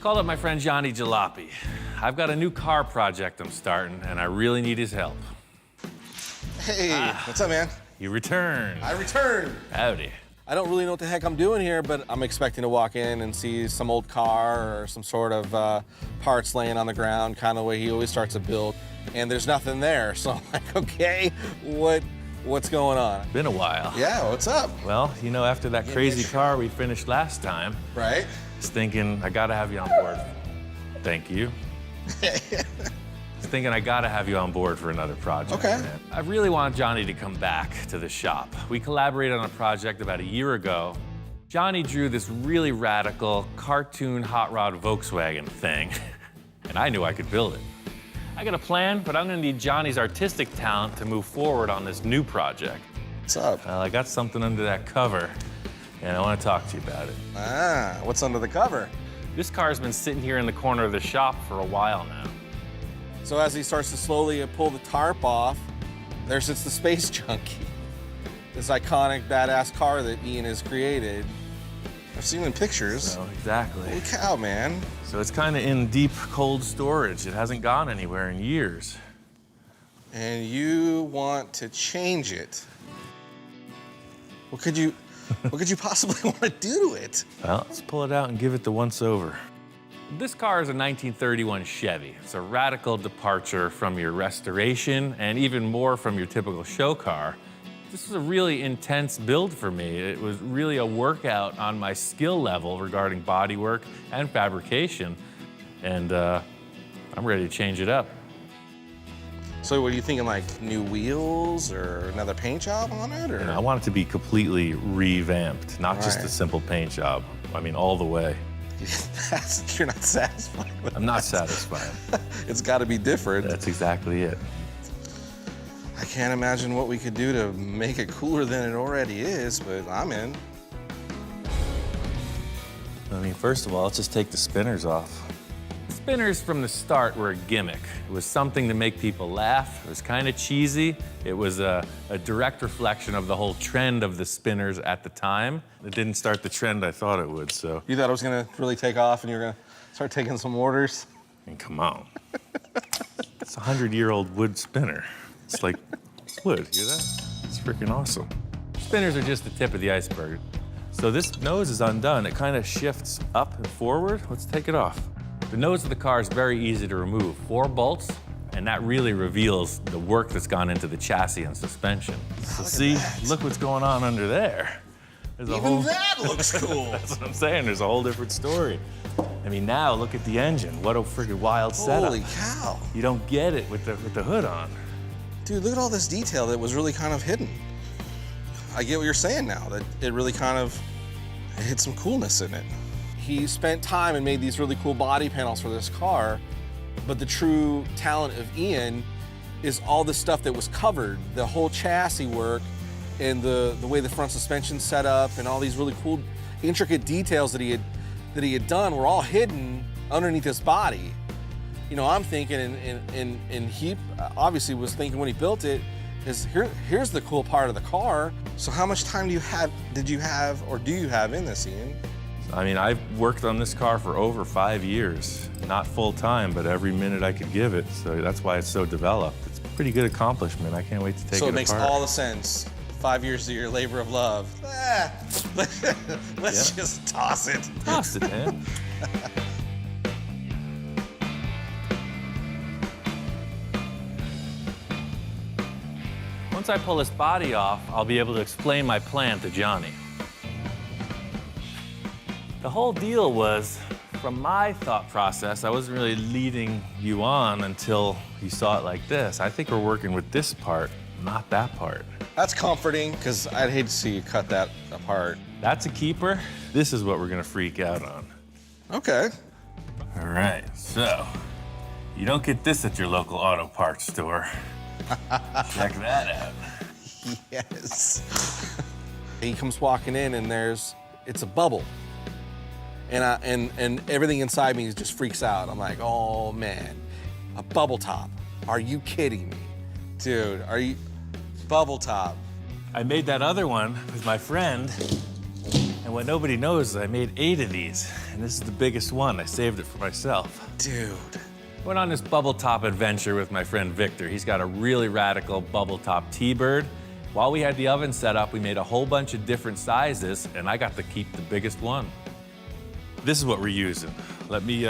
Called up my friend Johnny Jalopy. I've got a new car project I'm starting, and I really need his help. Hey, what's up, man? You returned. I returned. Howdy. I don't really know what the heck I'm doing here, but I'm expecting to walk in and see some old car or some sort of parts laying on the ground, kind of the way he always starts a build. And there's nothing there, so I'm like, okay, what's going on? Been a while. Yeah, what's up? Well, you know, after that crazy car we finished last time, Right? I was thinking I gotta have you on board. Thank you. I was thinking I gotta have you on board for another project. Okay. Man. I really want Johnny to come back to the shop. We collaborated on a project about a year ago. Johnny drew this really radical cartoon hot rod Volkswagen thing, and I knew I could build it. I got a plan, but I'm gonna need Johnny's artistic talent to move forward on this new project. What's up? Well, I got something under that cover, and I want to talk to you about it. Ah, what's under the cover? This car's been sitting here in the corner of the shop for a while now. So as he starts to slowly pull the tarp off, there sits the Space Junkie. This iconic, badass car that Ian has created. I've seen it in pictures. So, exactly. Holy cow, man. So it's kind of in deep, cold storage. It hasn't gone anywhere in years. And you want to change it. What could you possibly want to do to it? Well, let's pull it out and give it the once-over. This car is a 1931 Chevy. It's a radical departure from your restoration and even more from your typical show car. This was a really intense build for me. It was really a workout on my skill level regarding bodywork and fabrication. And I'm ready to change it up. So what are you thinking, like new wheels or another paint job on it? Or? And I want it to be completely revamped, not just a simple paint job. I mean, all the way. You're not satisfied with I'm not satisfied. It's got to be different. That's exactly it. I can't imagine what we could do to make it cooler than it already is, but I'm in. I mean, first of all, let's just take the spinners off. The spinners from the start were a gimmick. It was something to make people laugh. It was kind of cheesy. It was a direct reflection of the whole trend of the spinners at the time. It didn't start the trend I thought it would, so. You thought it was gonna really take off and you were gonna start taking some orders? I mean, come on. It's a 100-year-old wood spinner. It's like, it's wood, you hear that? It's freaking awesome. Spinners are just the tip of the iceberg. So this nose is undone. It kind of shifts up and forward. Let's take it off. The nose of the car is very easy to remove. 4 bolts, and that really reveals the work that's gone into the chassis and suspension. So see, look what's going on under there. There's a Even that looks cool. That's what I'm saying, there's a whole different story. I mean, now look at the engine. What a freaking wild setup. Holy cow. You don't get it with the hood on. Dude, look at all this detail that was really kind of hidden. I get what you're saying now, that it really kind of hit some coolness in it. He spent time and made these really cool body panels for this car, but the true talent of Ian is all the stuff that was covered, the whole chassis work and the way the front suspension's set up and all these really cool, intricate details that he had done were all hidden underneath his body. You know, I'm thinking, and he obviously was thinking when he built it, is here's the cool part of the car. So how much time did you have in this, Ian? I mean, I've worked on this car for over 5 years. Not full time, but every minute I could give it. So that's why it's so developed. It's a pretty good accomplishment. I can't wait to take it apart. So it makes all the sense. 5 years of your labor of love. Let's just toss it. Toss it, man. Once I pull this body off, I'll be able to explain my plan to Johnny. The whole deal was, from my thought process, I wasn't really leading you on until you saw it like this. I think we're working with this part, not that part. That's comforting, because I'd hate to see you cut that apart. That's a keeper. This is what we're gonna freak out on. Okay. All right, so you don't get this at your local auto parts store. Check that out. Yes. He comes walking in and it's a bubble. And everything inside me just freaks out. I'm like, oh man, a bubble top. Are you kidding me? Dude, bubble top. I made that other one with my friend And what nobody knows is I made 8 of these, and this is the biggest one. I saved it for myself. Dude. Went on this bubble top adventure with my friend Victor. He's got a really radical bubble top T-bird. While we had the oven set up, we made a whole bunch of different sizes, and I got to keep the biggest one. This is what we're using. Let me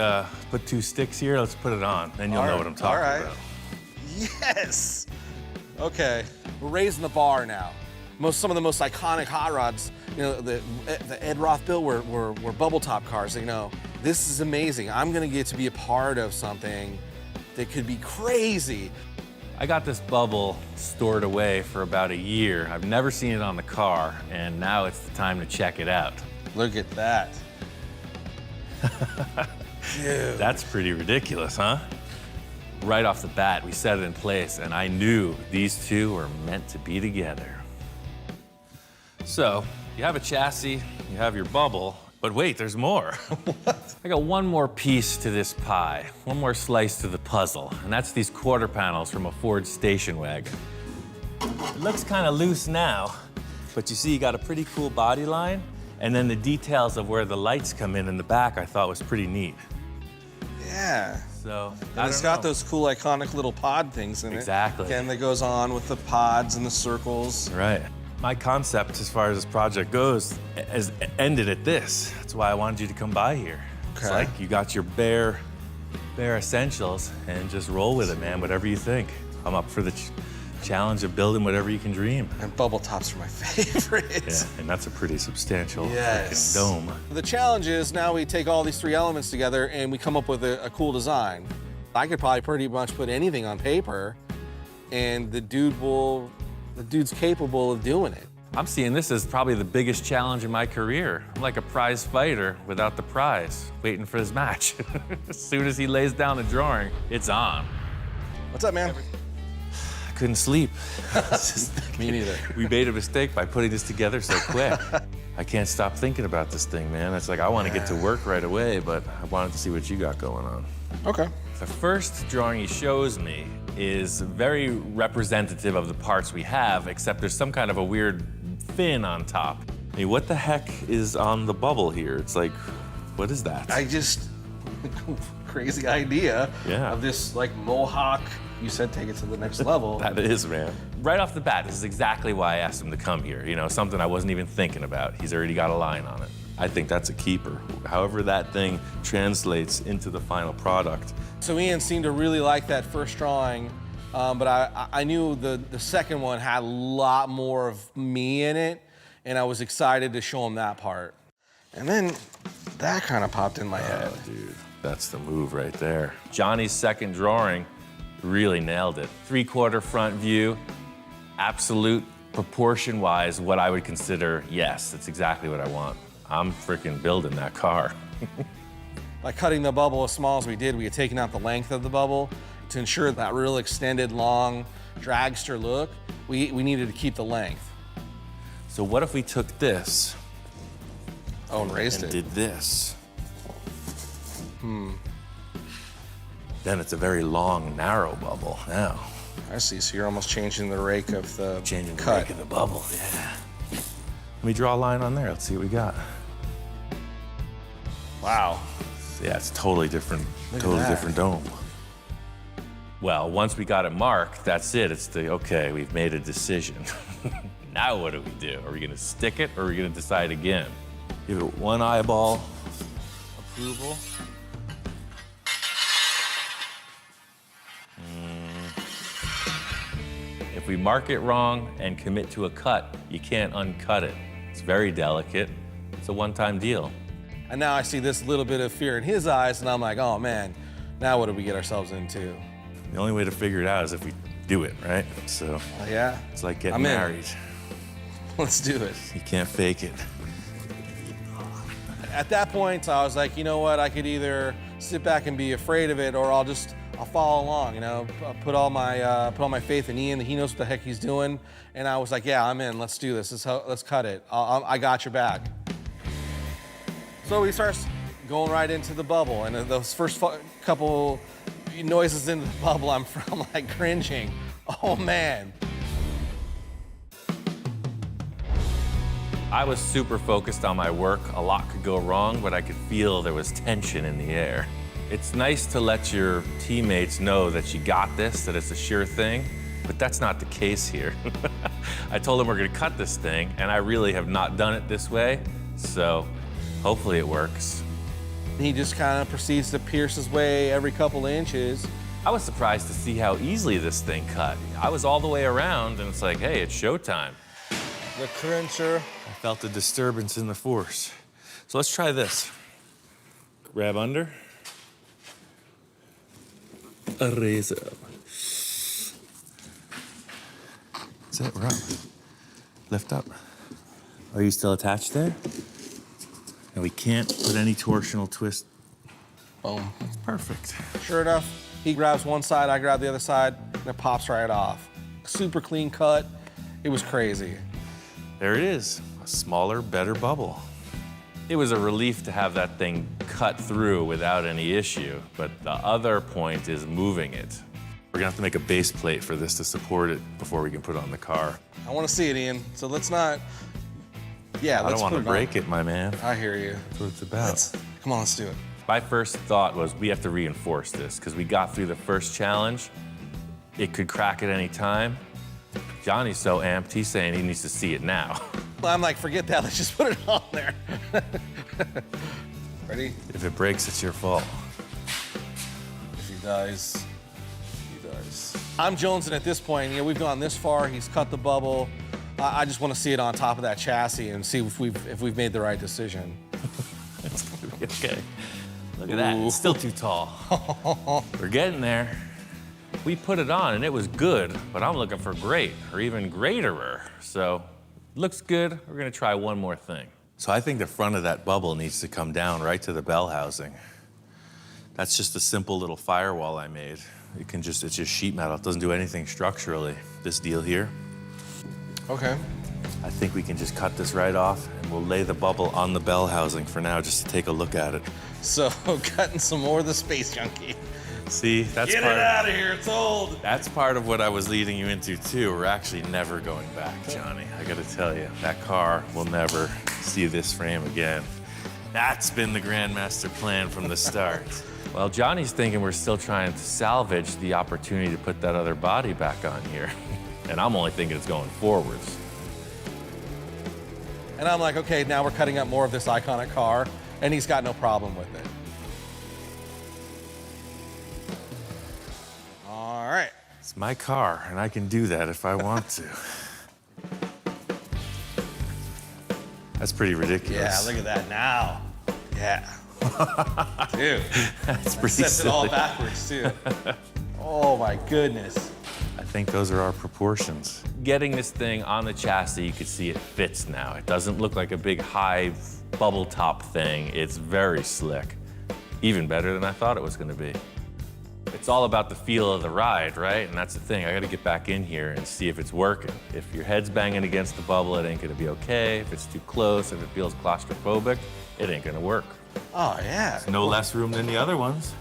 put 2 sticks here. Let's put it on, then you'll know what I'm talking about. Yes. Okay, we're raising the bar now. Some of the most iconic hot rods, you know, the Ed Roth built were bubble top cars. You know, this is amazing. I'm gonna get to be a part of something that could be crazy. I got this bubble stored away for about a year. I've never seen it on the car, and now it's the time to check it out. Look at that. Dude. That's pretty ridiculous, huh? Right off the bat, we set it in place, and I knew these two were meant to be together. So, you have a chassis, you have your bubble, but wait, there's more. What? I got one more piece to this pie, one more slice to the puzzle, and that's these quarter panels from a Ford station wagon. It looks kind of loose now, but you see you got a pretty cool body line, and then the details of where the lights come in the back I thought was pretty neat. Yeah. So, and it's got those cool, iconic little pod things in it. Exactly. Again, that goes on with the pods and the circles. Right. My concept, as far as this project goes, has ended at this. That's why I wanted you to come by here. Okay. It's like you got your bare essentials and just roll with it, man, whatever you think. I'm up for the challenge of building whatever you can dream. And bubble tops are my favorite. Yeah, and that's a pretty substantial Yes. freaking dome. The challenge is now we take all these 3 elements together and we come up with a cool design. I could probably pretty much put anything on paper and the dude's capable of doing it. I'm seeing this as probably the biggest challenge in my career. I'm like a prize fighter without the prize, waiting for his match. As soon as he lays down the drawing, it's on. What's up, man? I couldn't sleep. Me neither. We made a mistake by putting this together so quick. I can't stop thinking about this thing, man. It's like I want to get to work right away, but I wanted to see what you got going on. Okay. The first drawing he shows me is very representative of the parts we have, except there's some kind of a weird fin on top. I mean, what the heck is on the bubble here? It's like, what is that? Crazy idea Yeah. of this like mohawk. You said take it to the next level. That is, man. Right off the bat, this is exactly why I asked him to come here. You know, something I wasn't even thinking about. He's already got a line on it. I think that's a keeper. However that thing translates into the final product. So Ian seemed to really like that first drawing, but I knew the second one had a lot more of me in it, and I was excited to show him that part. And then that kind of popped in my head. Oh, dude, that's the move right there. Johnny's second drawing really nailed it. 3/4 front view, absolute proportion-wise, what I would consider, yes, that's exactly what I want. I'm freaking building that car. By cutting the bubble as small as we did, we had taken out the length of the bubble to ensure that real extended, long, dragster look. We needed to keep the length. So what if we took this Oh, and raised and it. did this? Then it's a very long, narrow bubble now. I see, so you're almost changing the rake of the Changing the cut. rake of the bubble, yeah. Let me draw a line on there. Let's see what we got. Wow. Yeah, it's totally different, Look at totally that. different dome. Well, once we got it marked, that's it. It's okay, we've made a decision. Now what do? Are we gonna stick it or are we gonna decide again? Give it one eyeball approval. If we mark it wrong and commit to a cut, you can't uncut it. It's very delicate. It's a one-time deal. And now I see this little bit of fear in his eyes, and I'm like, oh man, now what did we get ourselves into? The only way to figure it out is if we do it, right? So Yeah, it's like getting I'm in. married. let's do it. You can't fake it. At that point, I was like, you know what? I could either sit back and be afraid of it, or I'll follow along. You know, I'll put all my faith in Ian. That he knows what the heck he's doing. And I was like, yeah, I'm in. Let's do this. Let's cut it. I got your back. So he starts going right into the bubble, and those first couple noises into the bubble, I'm like cringing. Oh man. I was super focused on my work. A lot could go wrong, but I could feel there was tension in the air. It's nice to let your teammates know that you got this, that it's a sure thing, but that's not the case here. I told them we're gonna cut this thing, and I really have not done it this way, so hopefully it works. He just kind of proceeds to pierce his way every couple inches. I was surprised to see how easily this thing cut. I was all the way around, and it's like, hey, it's showtime. The cruncher. I felt a disturbance in the force. So let's try this. Grab under. Raise up. Is that right? Lift up. Are you still attached there? And we can't put any torsional twist. Boom. Perfect. Sure enough, he grabs one side, I grab the other side, and it pops right off. Super clean cut. It was crazy. There it is, a smaller, better bubble. It was a relief to have that thing cut through without any issue, but the other point is moving it. We're gonna have to make a base plate for this to support it before we can put it on the car. I want to see it, Ian. So let's not. Yeah, I let's don't want to put it break on. it, my man. I hear you. That's what it's about. Come on, let's do it. My first thought was we have to reinforce this because we got through the first challenge. It could crack at any time. Johnny's so amped, he's saying he needs to see it now. I'm like, forget that. Let's just put it on there. Ready? If it breaks, it's your fault. If he dies, he dies. I'm jonesing at this point. You know, we've gone this far. He's cut the bubble. I just want to see it on top of that chassis and see if we've made the right decision. It's gonna be okay. Look at that, it's still too tall. We're getting there. We put it on and it was good, but I'm looking for great or even greaterer. So, looks good. We're gonna try one more thing. So I think the front of that bubble needs to come down right to the bell housing. That's just a simple little firewall I made. It's just sheet metal. It doesn't do anything structurally. This deal here. Okay. I think we can just cut this right off and we'll lay the bubble on the bell housing for now just to take a look at it. So, cutting some more of the space junkie. See, that's Get part it out of here, it's old. That's part of what I was leading you into too. We're actually never going back, Johnny. I gotta tell you, that car will never see this frame again. That's been the Grandmaster plan from the start. Well, Johnny's thinking we're still trying to salvage the opportunity to put that other body back on here. And I'm only thinking it's going forwards. And I'm like, okay, now we're cutting up more of this iconic car, and he's got no problem with it. All right. It's my car, and I can do that if I want to. That's pretty ridiculous. Yeah, look at that now. Yeah. Dude. That's pretty Sets silly. it all backwards, too. Oh, my goodness. I think those are our proportions. Getting this thing on the chassis, you can see it fits now. It doesn't look like a big high bubble top thing. It's very slick. Even better than I thought it was gonna be. It's all about the feel of the ride, right? And that's the thing, I gotta get back in here and see if it's working. If your head's banging against the bubble, it ain't gonna be okay. If it's too close, if it feels claustrophobic, it ain't gonna work. Oh, yeah. No less room than the other ones.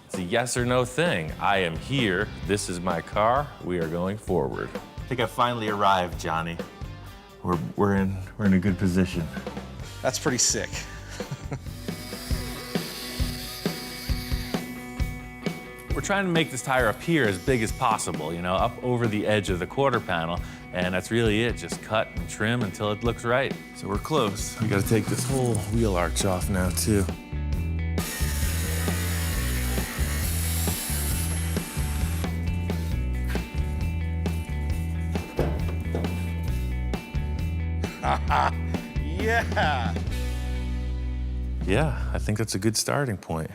It's a yes or no thing. I am here, this is my car, we are going forward. I think I finally arrived, Johnny. We're in a good position. That's pretty sick. We're trying to make this tire appear as big as possible, you know, up over the edge of the quarter panel, and that's really it. Just cut and trim until it looks right. So we're close. We gotta take this whole wheel arch off now, too. Yeah. Yeah, I think that's a good starting point.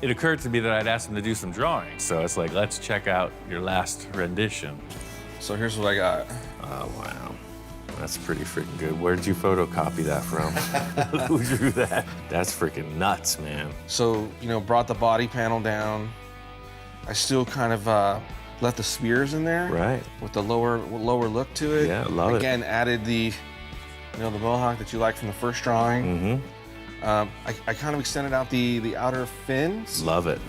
It occurred to me that I'd asked him to do some drawings, so it's like, let's check out your last rendition. So here's what I got. Oh, wow. That's pretty freaking good. Where did you photocopy that from? Who drew that? That's freaking nuts, man. So, you know, brought the body panel down. I still kind of left the spears in there. Right. With the lower look to it. Yeah, love it. Again, added the, you know, the mohawk that you liked from the first drawing. Mm-hmm. I kind of extended out the outer fins. Love it.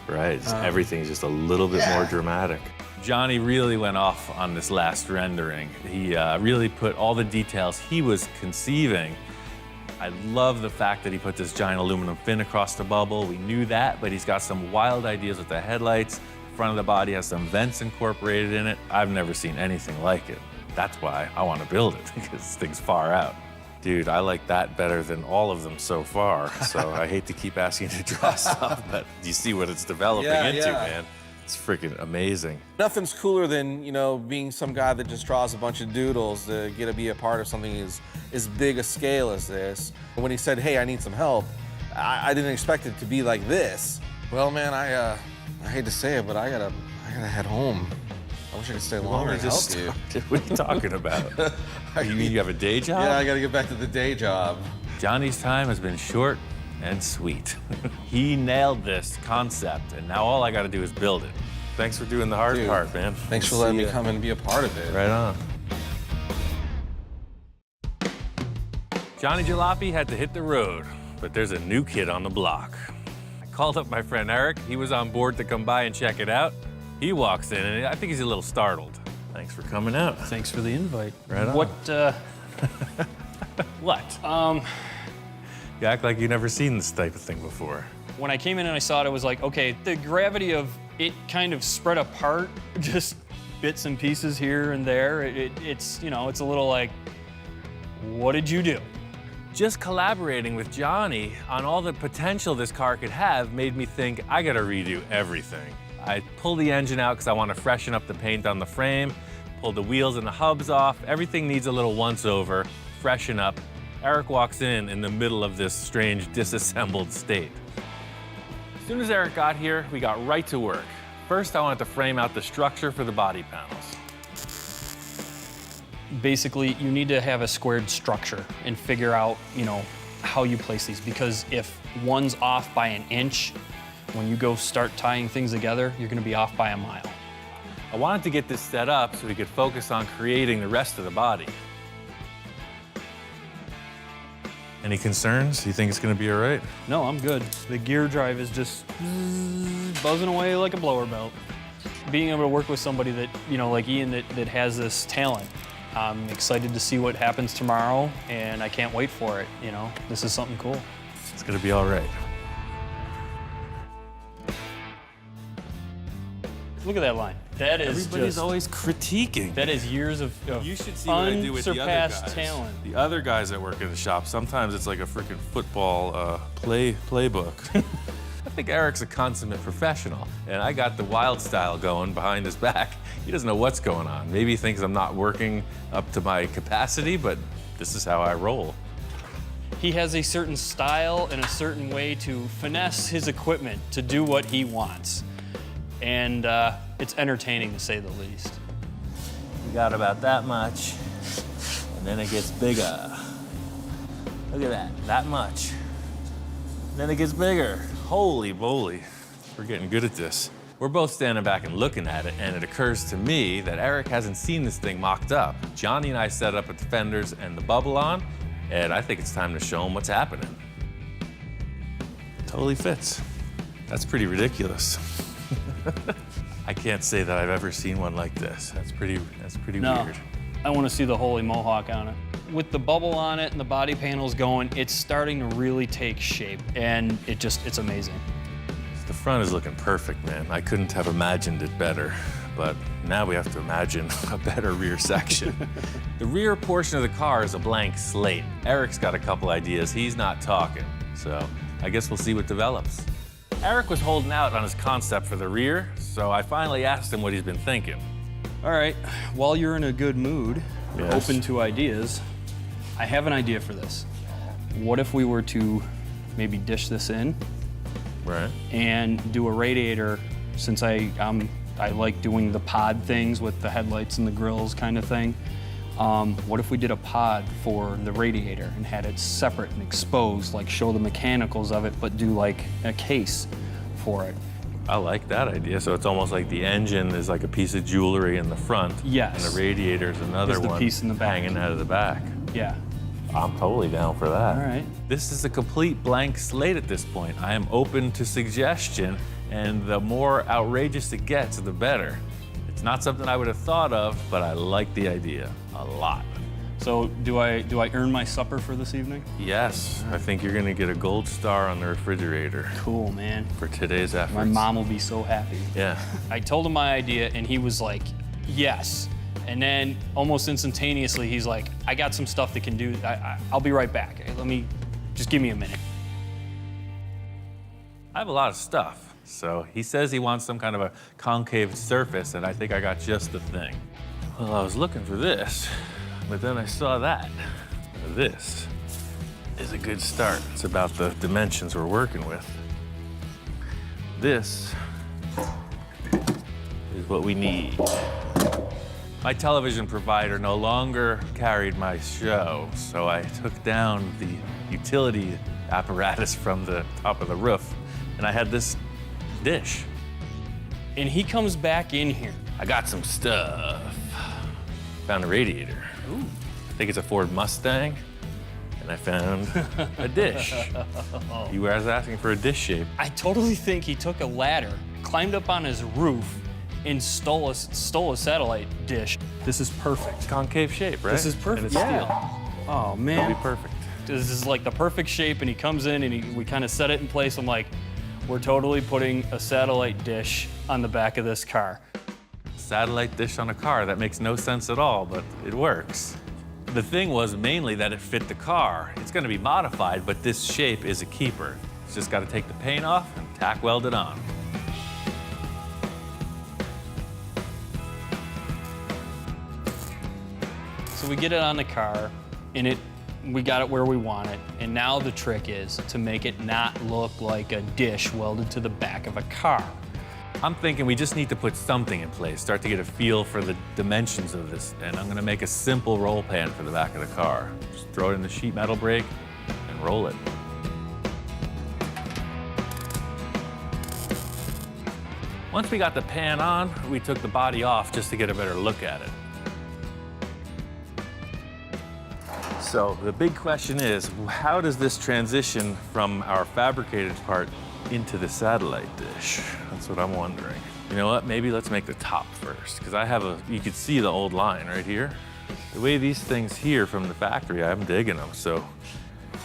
Right. Everything's just a little bit more dramatic. Johnny really went off on this last rendering. He really put all the details he was conceiving. I love the fact that he put this giant aluminum fin across the bubble. We knew that, but he's got some wild ideas with the headlights. The front of the body has some vents incorporated in it. I've never seen anything like it. That's why I want to build it, because this thing's far out. Dude, I like that better than all of them so far. So I hate to keep asking you to draw stuff, but you see what it's developing into, man. It's freaking amazing. Nothing's cooler than, being some guy that just draws a bunch of doodles to get to be a part of something as big a scale as this. When he said, hey, I need some help, I didn't expect it to be like this. Well, man, I hate to say it, but I gotta head home. I wish I could stay longer and help you. What are you talking about? You mean you have a day job? Yeah, I gotta get back to the day job. Johnny's time has been short and sweet. He nailed this concept, and now all I gotta do is build it. Thanks for doing the hard part, man. Thanks for letting me come and be a part of it. Right on. Johnny Jalopy had to hit the road, but there's a new kid on the block. I called up my friend Eric. He was on board to come by and check it out. He walks in, and I think he's a little startled. Thanks for coming out. Thanks for the invite. Right on. What, What? You act like you've never seen this type of thing before. when I came in and I saw it, it was like, okay, the gravity of it kind of spread apart, just bits and pieces here and there. It's, you know, it's a little like, what did you do? Just collaborating with Johnny on all the potential this car could have made me think I gotta redo everything. I pulled the engine out because I want to freshen up the paint on the frame, pulled the wheels and the hubs off. Everything needs a little once-over, freshen up. Eric walks in the middle of this strange disassembled state. As soon as Eric got here, we got right to work. First, I wanted to frame out the structure for the body panels. Basically, you need to have a squared structure and figure out, you know, how you place these, because if one's off by an inch, when you go start tying things together, you're gonna be off by a mile. I wanted to get this set up so we could focus on creating the rest of the body. Any concerns? You think it's gonna be all right? No, I'm good. The gear drive is just buzzing away like a blower belt. Being able to work with somebody that, you know, like Ian, that has this talent, I'm excited to see what happens tomorrow, and I can't wait for it, you know? This is something cool. It's gonna be all right. Look at that line. That is Everybody's just, always critiquing. that is years of You should see what I do with the other guys. unsurpassed talent. The other guys that work in the shop, sometimes it's like a freaking football playbook. I think Eric's a consummate professional, and I got the wild style going behind his back. He doesn't know what's going on. Maybe he thinks I'm not working up to my capacity, but this is how I roll. He has a certain style and a certain way to finesse his equipment to do what he wants. And it's entertaining, to say the least. We got about that much, and then it gets bigger. Look at that much. Then it gets bigger. Holy moly, we're getting good at this. We're both standing back and looking at it, and it occurs to me that Eric hasn't seen this thing mocked up. Johnny and I set up with the fenders and the bubble on, and I think it's time to show him what's happening. Totally fits. That's pretty ridiculous. I can't say that I've ever seen one like this. That's pretty No, weird. I want to see the holy mohawk on it. With the bubble on it and the body panels going, it's starting to really take shape, and it's amazing. The front is looking perfect, man. I couldn't have imagined it better, but now we have to imagine a better rear section. The rear portion of the car is a blank slate. Eric's got a couple ideas. He's not talking, so I guess we'll see what develops. Eric was holding out on his concept for the rear, so I finally asked him what he's been thinking. All right, while you're in a good mood, Yes. open to ideas, I have an idea for this. What if we were to maybe dish this in Right. and do a radiator, since I like doing the pod things with the headlights and the grills kind of thing. What if we did a pod for the radiator and had it separate and exposed, like show the mechanicals of it, but do like a case for it? I like that idea. So it's almost like the engine is like a piece of jewelry in the front. Yes. And the radiator is another Is the one piece in the back. hanging out of the back. Yeah. I'm totally down for that. All right. This is a complete blank slate at this point. I am open to suggestion, and the more outrageous it gets, the better. It's not something I would have thought of, but I like the idea a lot. So do I earn my supper for this evening? Yes, I think you're gonna get a gold star on the refrigerator Cool, man. for today's efforts. My mom will be so happy. Yeah. I told him my idea, and he was like, yes. And then almost instantaneously, he's like, I got some stuff that can do, I'll be right back. Just give me a minute. I have a lot of stuff. So he says he wants some kind of a concave surface, and I think I got just the thing. Well, I was looking for this, but then I saw that. This is a good start. It's about the dimensions we're working with. This is what we need. My television provider no longer carried my show, so I took down the utility apparatus from the top of the roof, and I had this dish. And he comes back in here. I got some stuff. Found a radiator. Ooh. I think it's a Ford Mustang, and I found a dish. You were asking for a dish shape. I totally think he took a ladder, climbed up on his roof, and stole a satellite dish. This is perfect. Concave shape, right? This is perfect. And it's steel. Oh, It'll man. be perfect. This is like the perfect shape, and he comes in and we kind of set it in place. I'm like, we're totally putting a satellite dish on the back of this car. Satellite dish on a car, that makes no sense at all, but it works. The thing was mainly that it fit the car. It's gonna be modified, but this shape is a keeper. It's just gotta take the paint off and tack weld it on. So we get it on the car, and we got it where we want it. And now the trick is to make it not look like a dish welded to the back of a car. I'm thinking we just need to put something in place, start to get a feel for the dimensions of this, and I'm gonna make a simple roll pan for the back of the car. Just throw it in the sheet metal brake and roll it. Once we got the pan on, we took the body off just to get a better look at it. So the big question is, how does this transition from our fabricated part into the satellite dish? That's what I'm wondering. You know what, maybe let's make the top first, because you could see the old line right here. The way these things here from the factory, I'm digging them. So,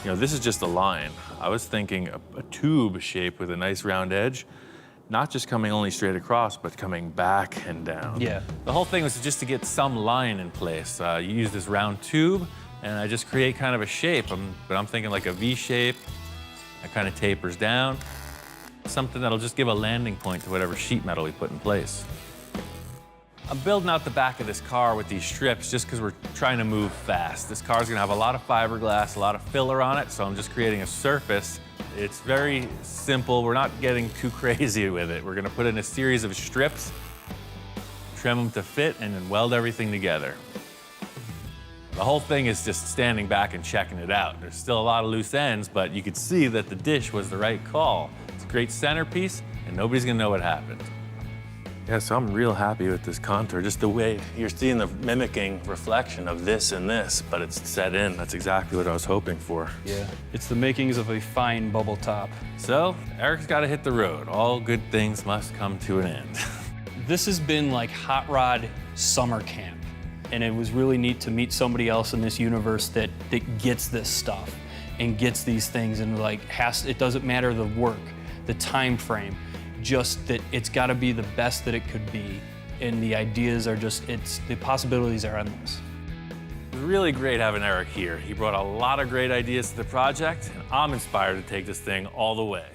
this is just a line. I was thinking a tube shape with a nice round edge, not just coming only straight across, but coming back and down. Yeah. The whole thing was just to get some line in place. You use this round tube, and I just create kind of a shape, but I'm thinking like a V shape. It kind of tapers down. Something that'll just give a landing point to whatever sheet metal we put in place. I'm building out the back of this car with these strips just because we're trying to move fast. This car's gonna have a lot of fiberglass, a lot of filler on it, so I'm just creating a surface. It's very simple. We're not getting too crazy with it. We're gonna put in a series of strips, trim them to fit, and then weld everything together. The whole thing is just standing back and checking it out. There's still a lot of loose ends, but you could see that the dish was the right call. It's a great centerpiece, and nobody's gonna know what happened. Yeah, so I'm real happy with this contour. Just the way you're seeing the mimicking reflection of this and this, but it's set in. That's exactly what I was hoping for. Yeah. It's the makings of a fine bubble top. So, Eric's gotta hit the road. All good things must come to an end. This has been like hot rod summer camp. And it was really neat to meet somebody else in this universe that gets this stuff and gets these things and it doesn't matter the work, the time frame, just that it's gotta be the best that it could be. And the ideas are the possibilities are endless. It was really great having Eric here. He brought a lot of great ideas to the project, and I'm inspired to take this thing all the way.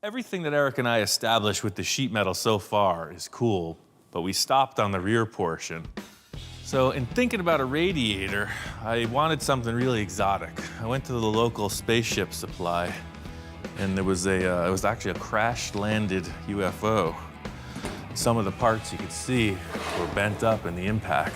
Everything that Eric and I established with the sheet metal so far is cool, but we stopped on the rear portion. So in thinking about a radiator, I wanted something really exotic. I went to the local spaceship supply, and there was it was actually a crash-landed UFO. Some of the parts you could see were bent up in the impact.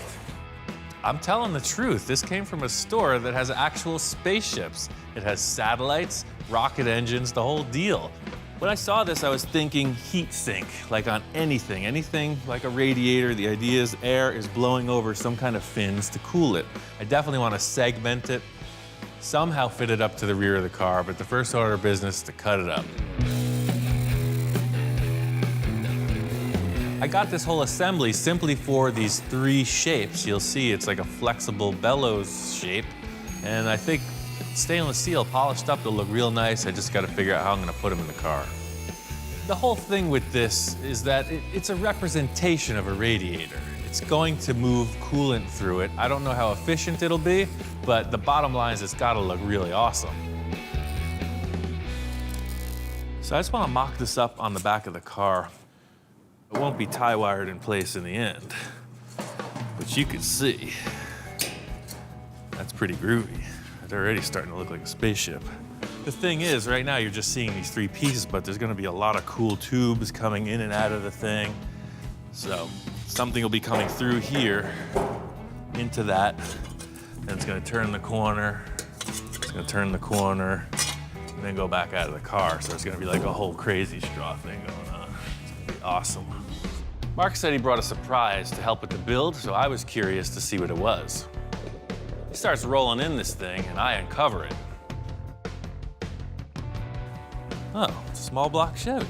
I'm telling the truth, this came from a store that has actual spaceships. It has satellites, rocket engines, the whole deal. When I saw this, I was thinking heat sink, like on anything like a radiator. The idea is air is blowing over some kind of fins to cool it. I definitely want to segment it, somehow fit it up to the rear of the car, but the first order of business is to cut it up. I got this whole assembly simply for these 3 shapes. You'll see it's like a flexible bellows shape. And I think stainless steel polished up, they'll look real nice. I just got to figure out how I'm going to put them in the car. The whole thing with this is that it's a representation of a radiator. It's going to move coolant through it. I don't know how efficient it'll be, but the bottom line is it's got to look really awesome. So I just want to mock this up on the back of the car. It won't be tie wired in place in the end, but you can see that's pretty groovy. It's already starting to look like a spaceship. The thing is, right now you're just seeing these 3 pieces, but there's going to be a lot of cool tubes coming in and out of the thing. So something will be coming through here into that, and it's going to turn the corner. It's going to turn the corner, and then go back out of the car. So it's going to be like a whole crazy straw thing going on. It's going to be awesome. Mark said he brought a surprise to help with the build, so I was curious to see what it was. He starts rolling in this thing, and I uncover it. Oh, it's a small block Chevy.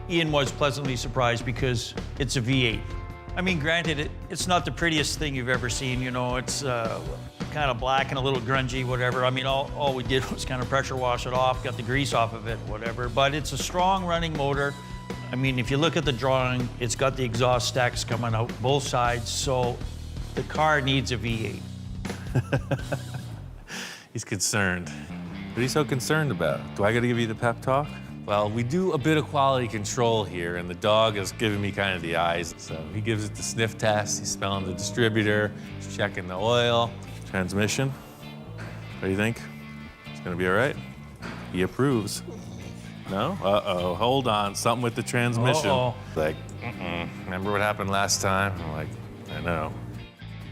Ian was pleasantly surprised because it's a V8. I mean, granted, it's not the prettiest thing you've ever seen. You know, it's kind of black and a little grungy, whatever. I mean, all we did was kind of pressure wash it off, got the grease off of it, whatever. But it's a strong running motor. I mean, if you look at the drawing, it's got the exhaust stacks coming out both sides, so the car needs a V8. He's concerned. What are you so concerned about? Do I gotta give you the pep talk? Well, we do a bit of quality control here, and the dog is giving me kind of the eyes. So he gives it the sniff test, he's smelling the distributor, he's checking the oil, transmission. What do you think? It's gonna be all right? He approves. No? Uh-oh, hold on, something with the transmission. Uh-oh. Like, remember what happened last time? I'm like, I know.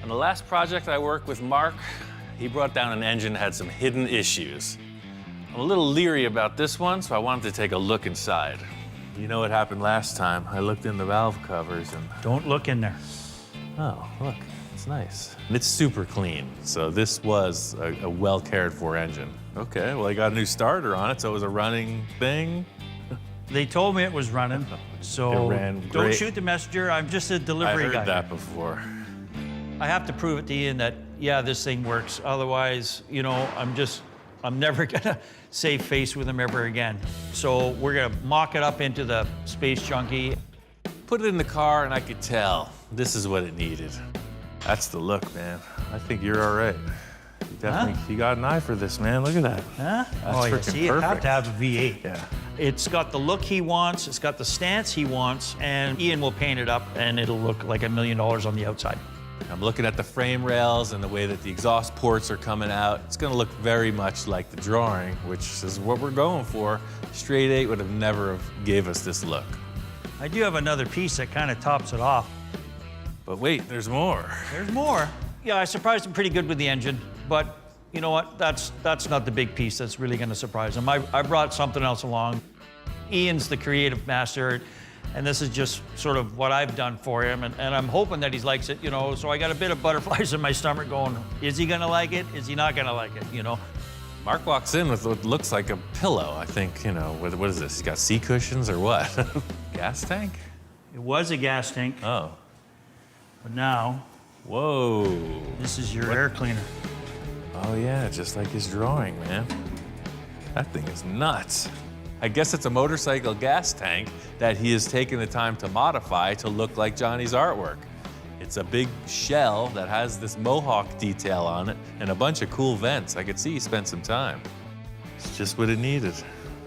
On the last project I worked with Mark, he brought down an engine that had some hidden issues. I'm a little leery about this one, so I wanted to take a look inside. You know what happened last time? I looked in the valve covers and... Don't look in there. Oh, look, it's nice. And it's super clean, so this was a well cared for engine. Okay, well, I got a new starter on it, so it was a running thing. They told me it was running, so It ran don't great. shoot the messenger. I'm just a I delivery guy. heard that before. I have to prove it to Ian that, yeah, this thing works. Otherwise, you know, I'm never gonna save face with him ever again. So we're gonna mock it up into the Space Junkie. Put it in the car, and I could tell this is what it needed. That's the look, man. I think you're all right. You definitely, you got an eye for this, man. Look at that. Huh? That's Oh, yeah, freaking see, you have perfect. to have a V8. Yeah. It's got the look he wants, it's got the stance he wants, and Ian will paint it up, and it'll look like $1 million on the outside. I'm looking at the frame rails and the way that the exhaust ports are coming out. It's gonna look very much like the drawing, which is what we're going for. Straight 8 would have never gave us this look. I do have another piece that kind of tops it off. But wait, there's more. There's more. Yeah, I surprised him pretty good with the engine, but you know what? That's not the big piece that's really gonna surprise him. I brought something else along. Ian's the creative master, and this is just sort of what I've done for him, and I'm hoping that he likes it, you know, so I got a bit of butterflies in my stomach going, is he gonna like it? Is he not gonna like it, you know? Mark walks in with what looks like a pillow. I think, you know, what is this? He's got sea cushions or what? Gas tank? It was a gas tank, Oh. but now Whoa. this is your air cleaner. Oh yeah, just like his drawing, man. That thing is nuts. I guess it's a motorcycle gas tank that he has taken the time to modify to look like Johnny's artwork. It's a big shell that has this mohawk detail on it and a bunch of cool vents. I could see he spent some time. It's just what it needed.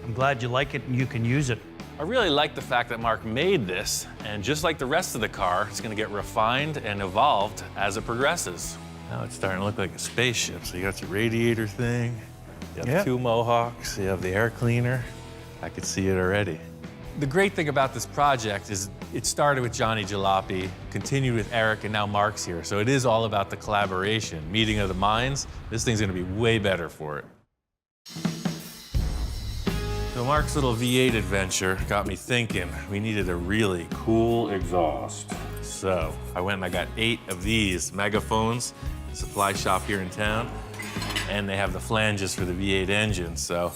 I'm glad you like it and you can use it. I really like the fact that Mark made this, and just like the rest of the car, it's gonna get refined and evolved as it progresses. Now it's starting to look like a spaceship. So you got your radiator thing, you have Yeah. 2 mohawks, you have the air cleaner. I could see it already. The great thing about this project is it started with Johnny Jalopy, continued with Eric, and now Mark's here. So it is all about the collaboration, meeting of the minds. This thing's gonna be way better for it. So Mark's little V8 adventure got me thinking we needed a really cool exhaust. So I went and I got 8 of these megaphones, supply shop here in town, and they have the flanges for the V8 engine. So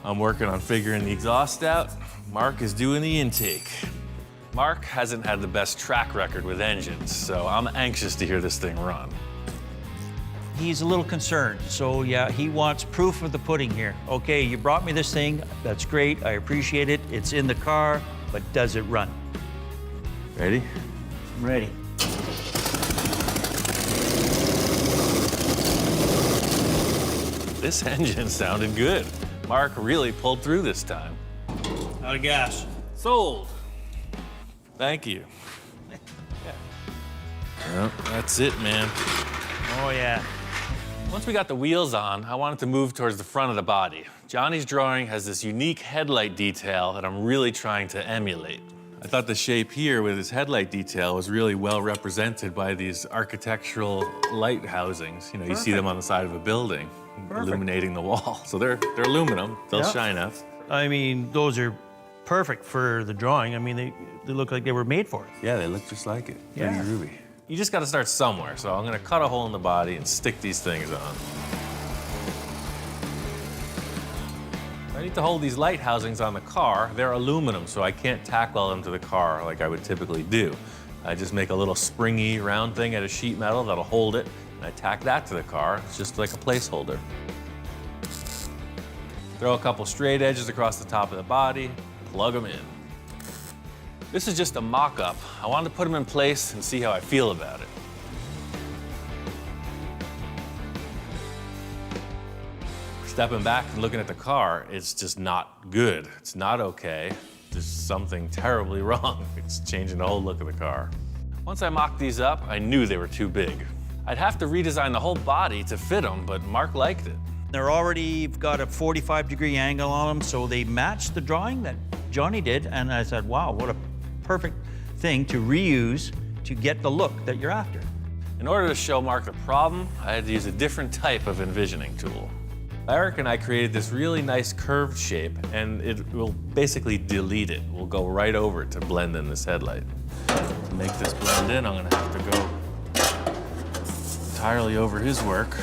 I'm working on figuring the exhaust out. Mark is doing the intake. Mark hasn't had the best track record with engines, so I'm anxious to hear this thing run. He's a little concerned, so yeah, he wants proof of the pudding here. Okay, you brought me this thing, that's great, I appreciate it, it's in the car, but does it run? Ready? I'm ready. This engine sounded good. Mark really pulled through this time. Out of gas. Sold. Thank you. Well, that's it, man. Oh yeah. Once we got the wheels on, I wanted to move towards the front of the body. Johnny's drawing has this unique headlight detail that I'm really trying to emulate. I thought the shape here with his headlight detail was really well represented by these architectural light housings. You know, you see them on the side of a building, illuminating the wall. So they're aluminum, they'll shine up. I mean, those are perfect for the drawing. I mean, they look like they were made for it. Yeah, they look just like it. Yeah. Pretty ruby. You just got to start somewhere, so I'm gonna cut a hole in the body and stick these things on. I need to hold these light housings on the car. They're aluminum, so I can't tackle them to the car like I would typically do. I just make a little springy round thing out of sheet metal that'll hold it, and I tack that to the car. It's just like a placeholder. Throw a couple straight edges across the top of the body, plug them in. This is just a mock-up. I wanted to put them in place and see how I feel about it. Stepping back and looking at the car, it's just not good. It's not okay. There's something terribly wrong. It's changing the whole look of the car. Once I mocked these up, I knew they were too big. I'd have to redesign the whole body to fit them, but Mark liked it. They're already got a 45-degree angle on them, so they matched the drawing that Johnny did, and I said, wow, what a perfect thing to reuse to get the look that you're after. In order to show Mark the problem, I had to use a different type of envisioning tool. Eric and I created this really nice curved shape, and it will basically delete it. We'll go right over it to blend in this headlight. To make this blend in, I'm gonna have to go entirely over his work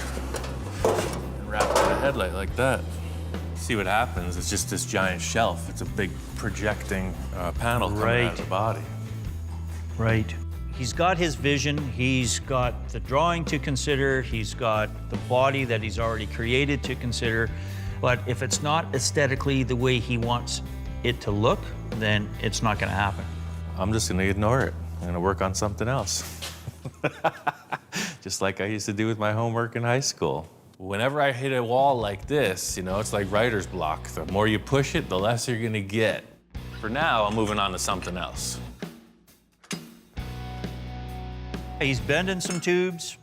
and wrap it in a headlight like that. See what happens, it's just this giant shelf. It's a big projecting panel coming out of the body. Right. He's got his vision, he's got the drawing to consider, he's got the body that he's already created to consider, but if it's not aesthetically the way he wants it to look, then it's not gonna happen. I'm just gonna ignore it. I'm gonna work on something else. Just like I used to do with my homework in high school. Whenever I hit a wall like this, you know, it's like writer's block. The more you push it, the less you're gonna get. For now, I'm moving on to something else. He's bending some tubes,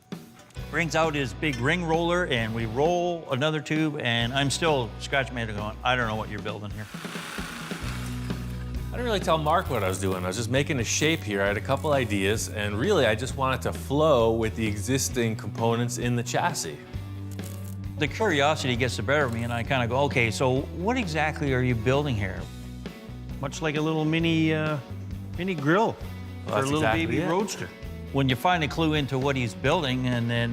brings out his big ring roller, and we roll another tube, and I'm still scratching my head going, I don't know what you're building here. I didn't really tell Mark what I was doing. I was just making a shape here. I had a couple ideas, and really I just wanted to flow with the existing components in the chassis. The curiosity gets the better of me, and I kind of go, okay, so what exactly are you building here? Much like a little mini grill for a little baby roadster. When you finally clue into what he's building, and then,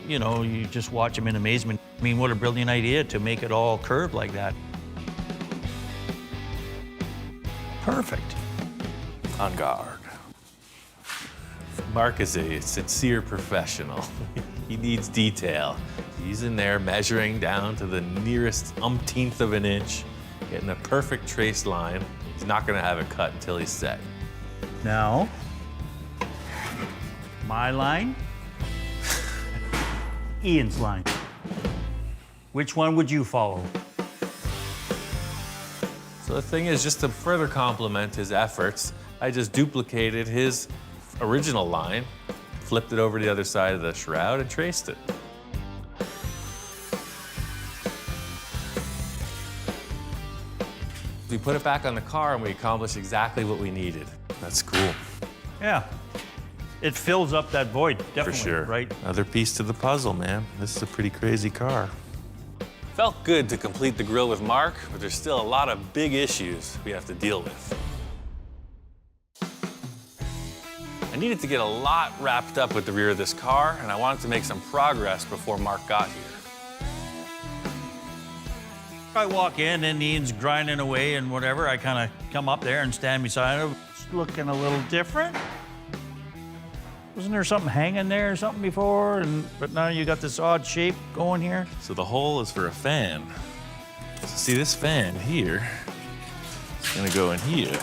you know, you just watch him in amazement. I mean, what a brilliant idea to make it all curved like that. Perfect. On guard. Mark is a sincere professional. He needs detail. He's in there measuring down to the nearest umpteenth of an inch, getting a perfect trace line. He's not gonna have it cut until he's set. Now, my line, Ian's line. Which one would you follow? So the thing is, just to further complement his efforts, I just duplicated his original line, flipped it over to the other side of the shroud, and traced it. We put it back on the car, and we accomplished exactly what we needed. That's cool. Yeah. It fills up that void, definitely, For sure. right? Another piece to the puzzle, man. This is a pretty crazy car. Felt good to complete the grill with Mark, but there's still a lot of big issues we have to deal with. I needed to get a lot wrapped up with the rear of this car, and I wanted to make some progress before Mark got here. I walk in and Ian's grinding away and whatever. I kind of come up there and stand beside him. looking a little different. Wasn't there something hanging there or something before? But now you got this odd shape going here. So the hole is for a fan. So see this fan here, it's gonna go in here.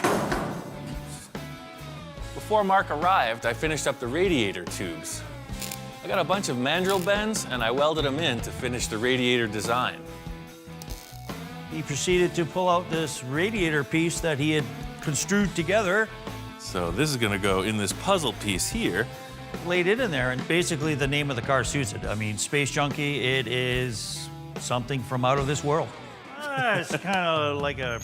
Before Mark arrived, I finished up the radiator tubes. I got a bunch of mandrel bends and I welded them in to finish the radiator design. He proceeded to pull out this radiator piece that he had construed together. So this is gonna go in this puzzle piece here. Laid it in there, and basically the name of the car suits it. I mean, Space Junkie, it is something from out of this world. It's kind of like a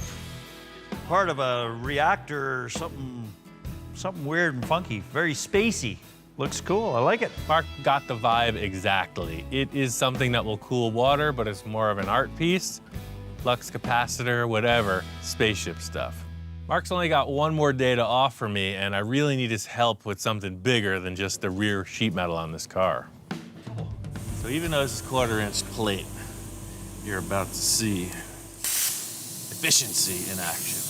part of a reactor or something weird and funky, very spacey. Looks cool, I like it. Mark got the vibe exactly. It is something that will cool water, but it's more of an art piece. Flux capacitor, whatever, spaceship stuff. Mark's only got one more day to offer me, and I really need his help with something bigger than just the rear sheet metal on this car. So even though this is 1/4-inch plate, you're about to see efficiency in action.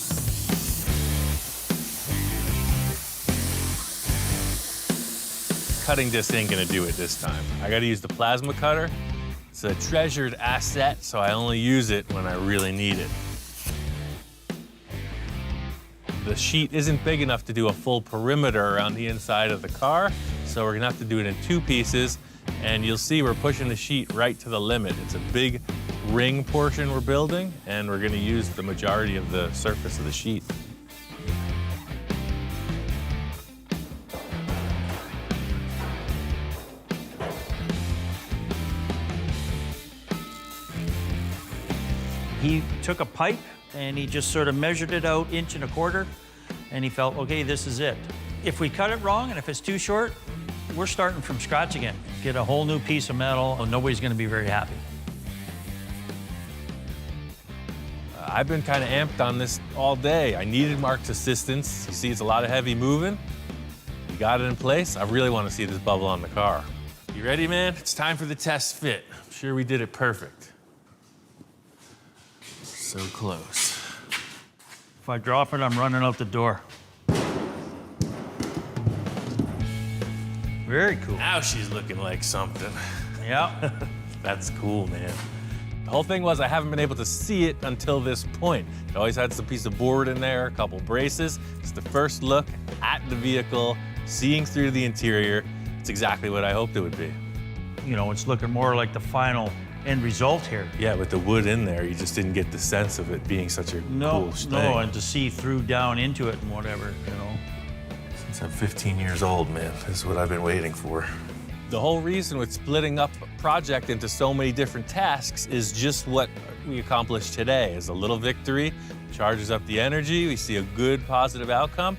Cutting disc ain't gonna do it this time. I gotta use the plasma cutter. It's a treasured asset, so I only use it when I really need it. The sheet isn't big enough to do a full perimeter around the inside of the car, so we're gonna have to do it in 2 pieces, and you'll see we're pushing the sheet right to the limit. It's a big ring portion we're building, and we're gonna use the majority of the surface of the sheet. He took a pipe and he just sort of measured it out 1.25 inches, and he felt, okay, this is it. If we cut it wrong and if it's too short, we're starting from scratch again. Get a whole new piece of metal, and nobody's gonna be very happy. I've been kind of amped on this all day. I needed Mark's assistance. You see, it's a lot of heavy moving. You got it in place. I really want to see this bubble on the car. You ready, man? It's time for the test fit. I'm sure we did it perfect. So close. If I drop it, I'm running out the door. Very cool. Now she's looking like something. Yeah. That's cool, man. The whole thing was I haven't been able to see it until this point. It always had some piece of board in there, a couple braces. It's the first look at the vehicle, seeing through the interior. It's exactly what I hoped it would be. You know, it's looking more like the final end result here. Yeah, with the wood in there, you just didn't get the sense of it being such a cool thing. No, and to see through down into it and whatever, you know. Since I'm 15 years old, man, this is what I've been waiting for. The whole reason with splitting up a project into so many different tasks is just what we accomplished today. Is a little victory, charges up the energy, we see a good positive outcome,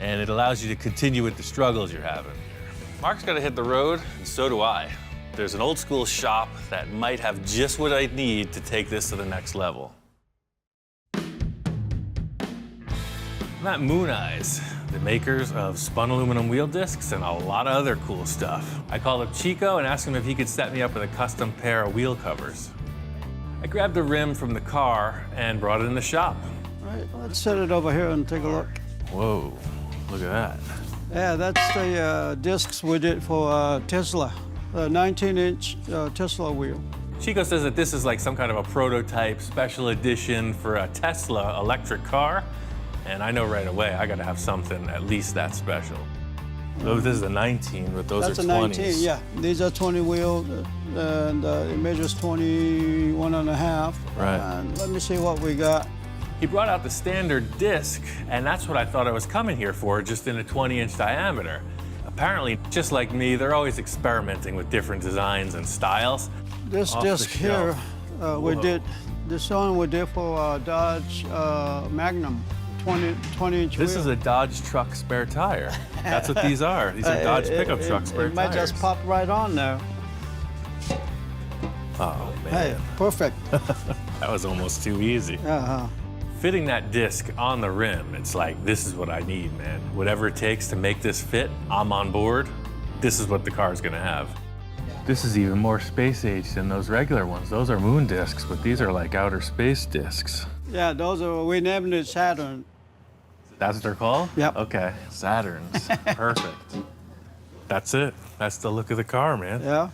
and it allows you to continue with the struggles you're having. Mark's got to hit the road, and so do I. There's an old school shop that might have just what I need to take this to the next level. I'm at Moon Eyes, the makers of spun aluminum wheel discs and a lot of other cool stuff. I called up Chico and asked him if he could set me up with a custom pair of wheel covers. I grabbed the rim from the car and brought it in the shop. All right, let's set it over here and take a look. Whoa, look at that. Yeah, that's the discs we did for Tesla, a 19-inch Tesla wheel. Chico says that this is like some kind of a prototype special edition for a Tesla electric car. And I know right away I gotta have something at least that special. Oh, this is a 19, but those That's are 20s. That's a 19, yeah. These are 20 wheels, and it measures 21 and a half. Right. And let me see what we got. He brought out the standard disc, and that's what I thought I was coming here for, just in a 20-inch diameter. Apparently, just like me, they're always experimenting with different designs and styles. This Off the disc here, shelf. this one we did for Dodge Magnum. 20-inch This wheel. is a Dodge truck spare tire. That's what these are. These are Dodge pickup truck spare tires. It might just pop right on there. Oh, man. Hey, perfect. That was almost too easy. Uh-huh. Fitting that disc on the rim, it's like, this is what I need, man. Whatever it takes to make this fit, I'm on board. This is what the car's gonna have. This is even more space age than those regular ones. Those are moon discs, but these are like outer space discs. Yeah, we named it Saturn. That's what they're called? Yep. Okay, Saturns. Perfect. That's it. That's the look of the car, man. Yeah.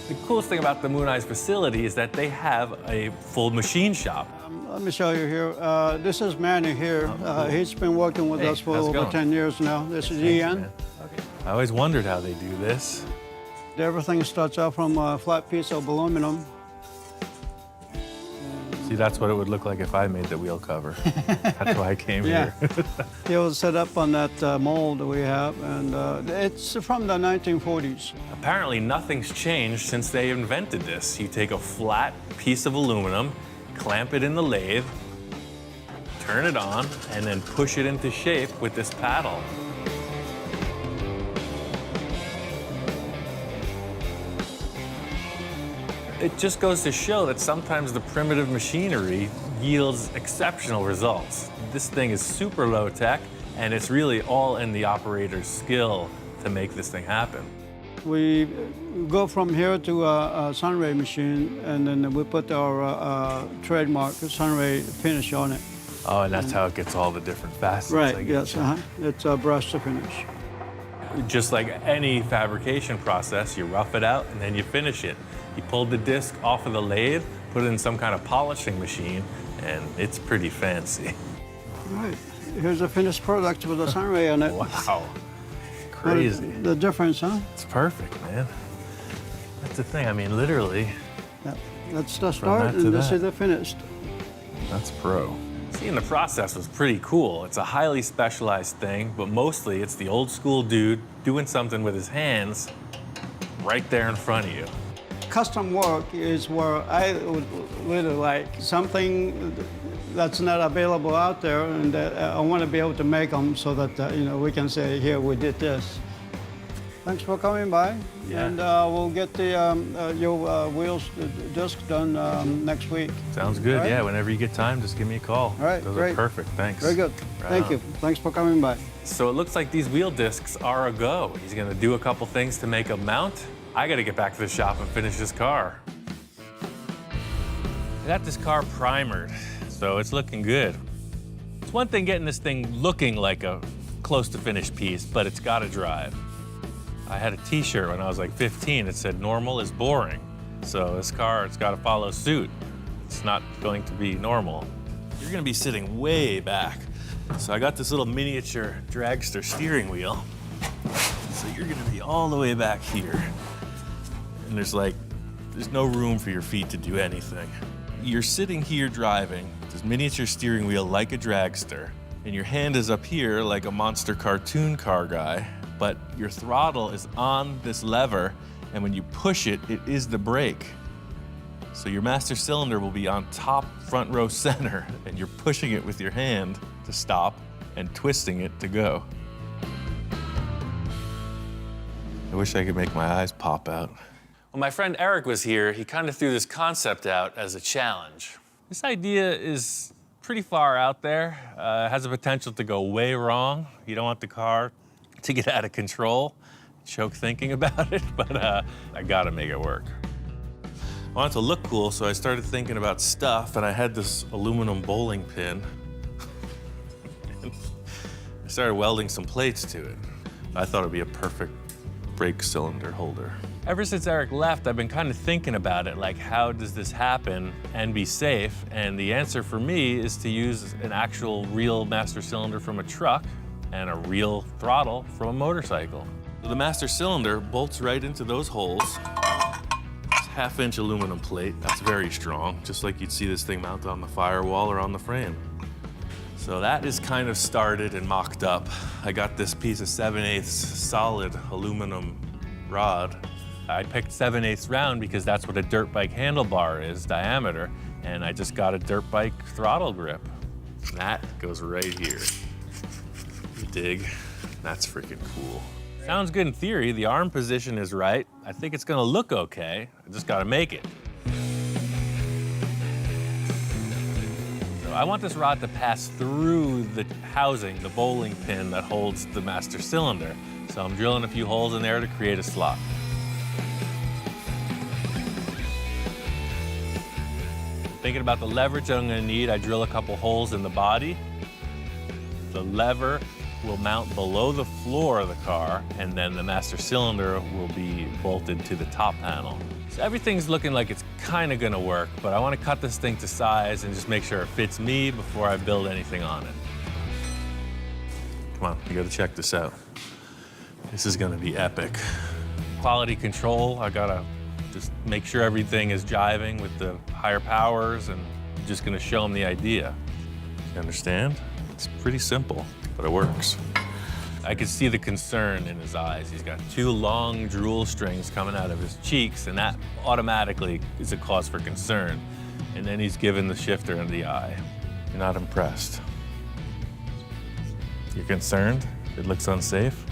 The coolest thing about the Moon Eyes facility is that they have a full machine shop. Let me show you here. This is Manny here. He's been working with Hey, us for how's it over going? 10 years now. This is Thanks, Ian. man. Okay. I always wondered how they do this. Everything starts out from a flat piece of aluminum. See, that's what it would look like if I made the wheel cover. That's why I came Yeah. here. It was set up on that mold that we have, and it's from the 1940s. Apparently, nothing's changed since they invented this. You take a flat piece of aluminum, clamp it in the lathe, turn it on, and then push it into shape with this paddle. It just goes to show that sometimes the primitive machinery yields exceptional results. This thing is super low tech, and it's really all in the operator's skill to make this thing happen. We go from here to a sunray machine, and then we put our trademark sunray finish on it. Oh, and that's how it gets all the different facets. I Right, guess. yes, it's a brush to finish. Just like any fabrication process, you rough it out and then you finish it. You pull the disc off of the lathe, put it in some kind of polishing machine, and it's pretty fancy. Right, here's a finished product with a sunray on it. Wow, crazy. The difference, huh? It's perfect, man. That's the thing, I mean, literally, Yeah. That's the that start, to and this that. is the finished. that's pro. Seeing the process was pretty cool. It's a highly specialized thing, but mostly it's the old school dude doing something with his hands right there in front of you. Custom work is where I would really like something that's not available out there, and that I want to be able to make them so that we can say, here, we did this. Thanks for coming by, Yeah. and we'll get your wheels disc done next week. Sounds good, All right. yeah. Whenever you get time, just give me a call. All right, Those great. are perfect, thanks. Very good. Right Thank on. you. Thanks for coming by. So it looks like these wheel discs are a go. He's gonna do a couple things to make a mount. I gotta get back to the shop and finish this car. I got this car primered, so it's looking good. It's one thing getting this thing looking like a close to finished piece, but it's gotta drive. I had a t-shirt when I was like 15 that said normal is boring. So this car, it's gotta follow suit. It's not going to be normal. You're gonna be sitting way back. So I got this little miniature dragster steering wheel. So you're gonna be all the way back here. And there's no room for your feet to do anything. You're sitting here driving this miniature steering wheel like a dragster, and your hand is up here like a monster cartoon car guy, but your throttle is on this lever, and when you push it, it is the brake. So your master cylinder will be on top front row center, and you're pushing it with your hand to stop and twisting it to go. I wish I could make my eyes pop out. When my friend Eric was here, he kind of threw this concept out as a challenge. This idea is pretty far out there. Has the potential to go way wrong. You don't want the car to get out of control. Choke thinking about it, but I gotta make it work. I wanted to look cool, so I started thinking about stuff, and I had this aluminum bowling pin. I started welding some plates to it. I thought it'd be a perfect brake cylinder holder. Ever since Eric left, I've been kind of thinking about it, like how does this happen and be safe? And the answer for me is to use an actual real master cylinder from a truck and a real throttle from a motorcycle. So the master cylinder bolts right into those holes. It's a 1/2-inch aluminum plate. That's very strong, just like you'd see this thing mounted on the firewall or on the frame. So that is kind of started and mocked up. I got this piece of 7/8 solid aluminum rod. I picked 7/8 round because that's what a dirt bike handlebar is, diameter, and I just got a dirt bike throttle grip. And that goes right here. You dig? That's freaking cool. Sounds good in theory. The arm position is right. I think it's gonna look okay. I just gotta make it. So I want this rod to pass through the housing, the bowling pin that holds the master cylinder. So I'm drilling a few holes in there to create a slot. Thinking about the leverage I'm gonna need, I drill a couple holes in the body. The lever will mount below the floor of the car, and then the master cylinder will be bolted to the top panel. So everything's looking like it's kind of gonna work, but I want to cut this thing to size and just make sure it fits me before I build anything on it. Come on, you gotta check this out. This is gonna be epic. Quality control, I gotta just make sure everything is jiving with the higher powers, and I'm just gonna show him the idea. You understand? It's pretty simple, but it works. I could see the concern in his eyes. He's got 2 long drool strings coming out of his cheeks, and that automatically is a cause for concern. And then he's given the shifter in the eye. You're not impressed. You're concerned? It looks unsafe?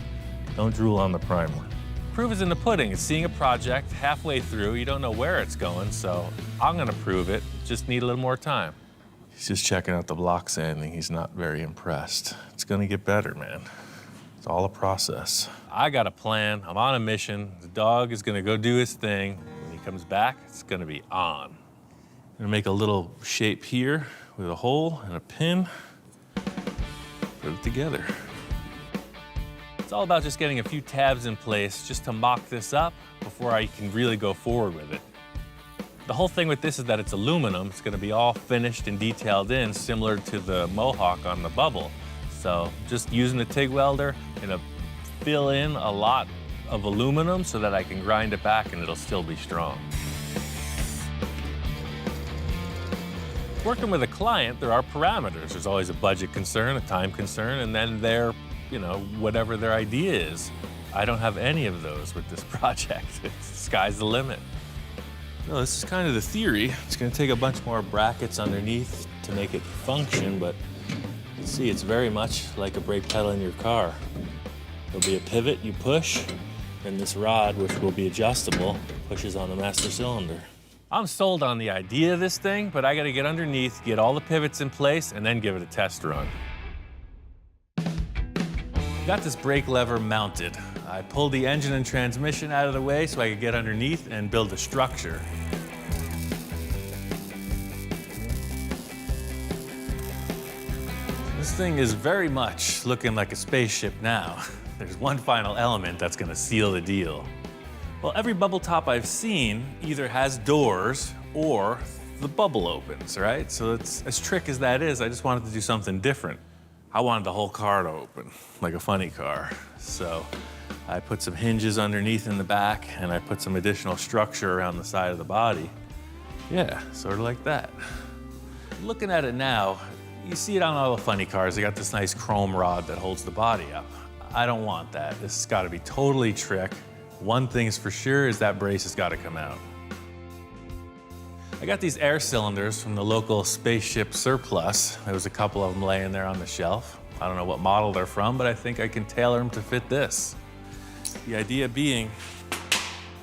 Don't drool on the primer. Proof is in the pudding. It's seeing a project halfway through. You don't know where it's going, so I'm gonna prove it. Just need a little more time. He's just checking out the block sanding. He's not very impressed. It's gonna get better, man. It's all a process. I got a plan. I'm on a mission. The dog is gonna go do his thing. When he comes back, it's gonna be on. I'm gonna make a little shape here with a hole and a pin. Put it together. It's all about just getting a few tabs in place just to mock this up before I can really go forward with it. The whole thing with this is that it's aluminum. It's gonna be all finished and detailed in, similar to the Mohawk on the bubble. So just using the TIG welder, gonna fill in a lot of aluminum so that I can grind it back and it'll still be strong. Working with a client, there are parameters. There's always a budget concern, a time concern, and then whatever their idea is. I don't have any of those with this project. Sky's the limit. No, this is kind of the theory. It's gonna take a bunch more brackets underneath to make it function, but you see, it's very much like a brake pedal in your car. There'll be a pivot you push, and this rod, which will be adjustable, pushes on the master cylinder. I'm sold on the idea of this thing, but I gotta get underneath, get all the pivots in place, and then give it a test run. Got this brake lever mounted. I pulled the engine and transmission out of the way so I could get underneath and build a structure. This thing is very much looking like a spaceship now. There's one final element that's gonna seal the deal. Well, every bubble top I've seen either has doors or the bubble opens, right? So it's, as trick as that is, I just wanted to do something different. I wanted the whole car to open, like a funny car. So I put some hinges underneath in the back, and I put some additional structure around the side of the body. Yeah, sort of like that. Looking at it now, you see it on all the funny cars. They got this nice chrome rod that holds the body up. I don't want that. This has got to be totally trick. One thing's for sure is that brace has got to come out. I got these air cylinders from the local spaceship surplus. There was a couple of them laying there on the shelf. I don't know what model they're from, but I think I can tailor them to fit this. The idea being,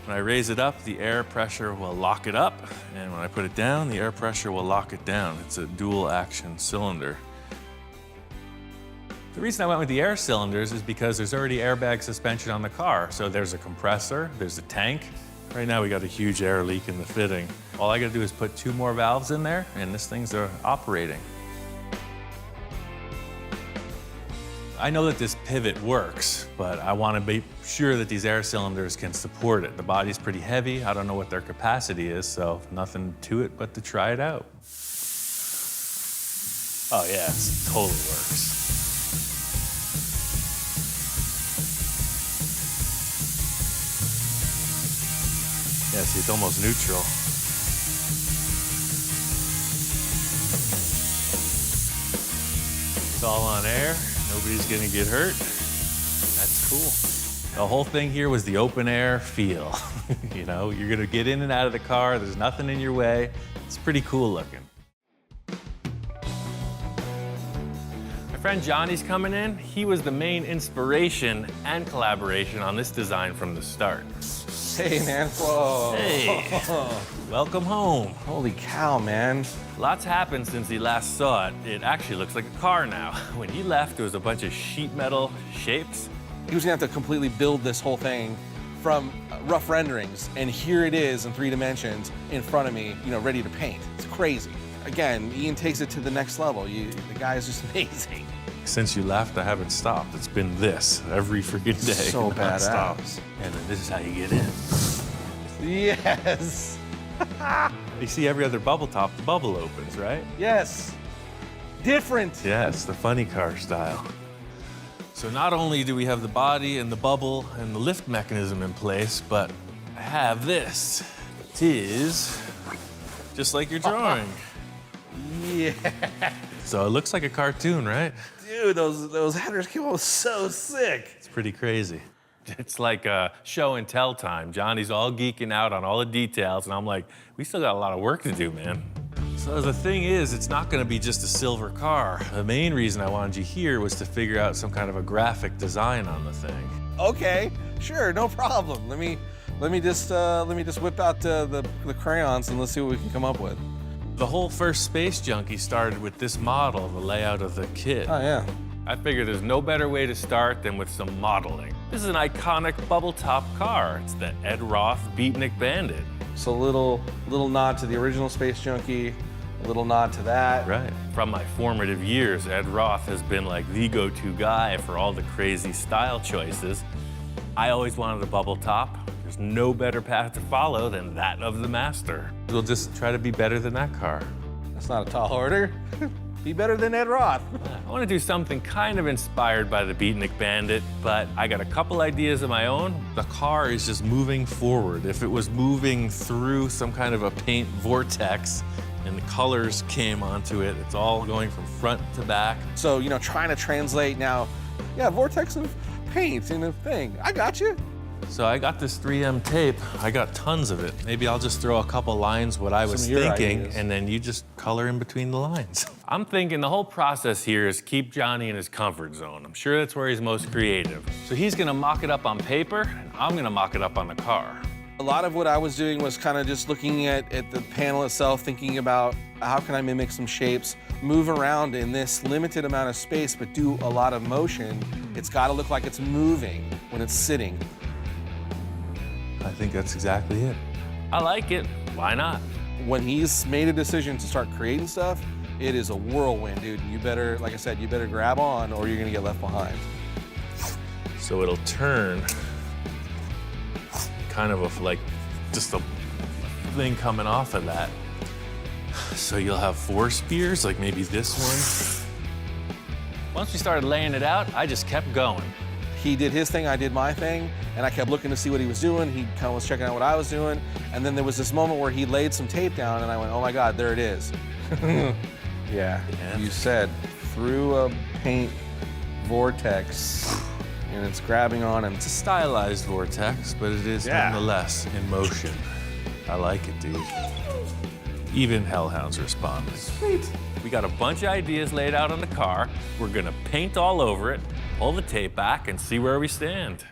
when I raise it up, the air pressure will lock it up, and when I put it down, the air pressure will lock it down. It's a dual action cylinder. The reason I went with the air cylinders is because there's already airbag suspension on the car. So there's a compressor, there's a tank. Right now we got a huge air leak in the fitting. All I gotta do is put 2 more valves in there and this thing's operating. I know that this pivot works, but I wanna be sure that these air cylinders can support it. The body's pretty heavy. I don't know what their capacity is, so nothing to it but to try it out. Oh yeah, it totally works. Yeah, see, it's almost neutral. It's all on air. Nobody's gonna get hurt. That's cool. The whole thing here was the open air feel. You know, you're gonna get in and out of the car. There's nothing in your way. It's pretty cool looking. My friend Johnny's coming in. He was the main inspiration and collaboration on this design from the start. Hey, man. Whoa. Hey, welcome home. Holy cow, man. Lots happened since he last saw it. It actually looks like a car now. When he left, there was a bunch of sheet metal shapes. He was gonna have to completely build this whole thing from rough renderings, and here it is in 3 dimensions in front of me, you know, ready to paint. It's crazy. again, Ian takes it to the next level. The guy is just amazing. Since you left, I haven't stopped. It's been this every freaking day. So nonstop. badass. And then this is how you get in. Yes. You see every other bubble top, the bubble opens, right? Yes. Different. Yes, the funny car style. So not only do we have the body and the bubble and the lift mechanism in place, but I have this. It is just like your drawing. Yeah. So it looks like a cartoon, right? Dude, those headers came out so sick. It's pretty crazy. It's like a show and tell time. Johnny's all geeking out on all the details, and I'm like, we still got a lot of work to do, man. So the thing is, it's not gonna be just a silver car. The main reason I wanted you here was to figure out some kind of a graphic design on the thing. Okay, sure, no problem. Let me just whip out the crayons and let's see what we can come up with. The whole first Space Junkie started with this model, the layout of the kit. Oh yeah. I figured there's no better way to start than with some modeling. This is an iconic bubble top car. It's the Ed Roth Beatnik Bandit. So a little nod to the original Space Junkie, a little nod to that. Right. From my formative years, Ed Roth has been like the go-to guy for all the crazy style choices. I always wanted a bubble top. There's no better path to follow than that of the master. We'll just try to be better than that car. That's not a tall order. Be better than Ed Roth. I want to do something kind of inspired by the Beatnik Bandit, but I got a couple ideas of my own. The car is just moving forward. If it was moving through some kind of a paint vortex and the colors came onto it, it's all going from front to back. So, trying to translate now, yeah, vortex of paint in a thing. I got you. So I got this 3M tape. I got tons of it. Maybe I'll just throw a couple lines what I was Some of your thinking, ideas. and then you just color in between the lines. I'm thinking the whole process here is keep Johnny in his comfort zone. I'm sure that's where he's most creative. So he's gonna mock it up on paper, and I'm gonna mock it up on the car. A lot of what I was doing was kind of just looking at the panel itself, thinking about how can I mimic some shapes, move around in this limited amount of space, but do a lot of motion. It's got to look like it's moving when it's sitting. I think that's exactly it. I like it. Why not? When he's made a decision to start creating stuff, it is a whirlwind, dude. You better, like I said, you better grab on or you're gonna get left behind. So it'll turn kind of like just a thing coming off of that. So you'll have 4 spears, like maybe this one. Once we started laying it out, I just kept going. He did his thing, I did my thing, and I kept looking to see what he was doing. He kind of was checking out what I was doing. And then there was this moment where he laid some tape down and I went, oh my God, there it is. Yeah, you said through a paint vortex and it's grabbing on him. It's a stylized vortex, but it is nonetheless in motion. I like it, dude. Even Hellhound's responding. Sweet. We got a bunch of ideas laid out on the car. We're gonna paint all over it, pull the tape back, and see where we stand.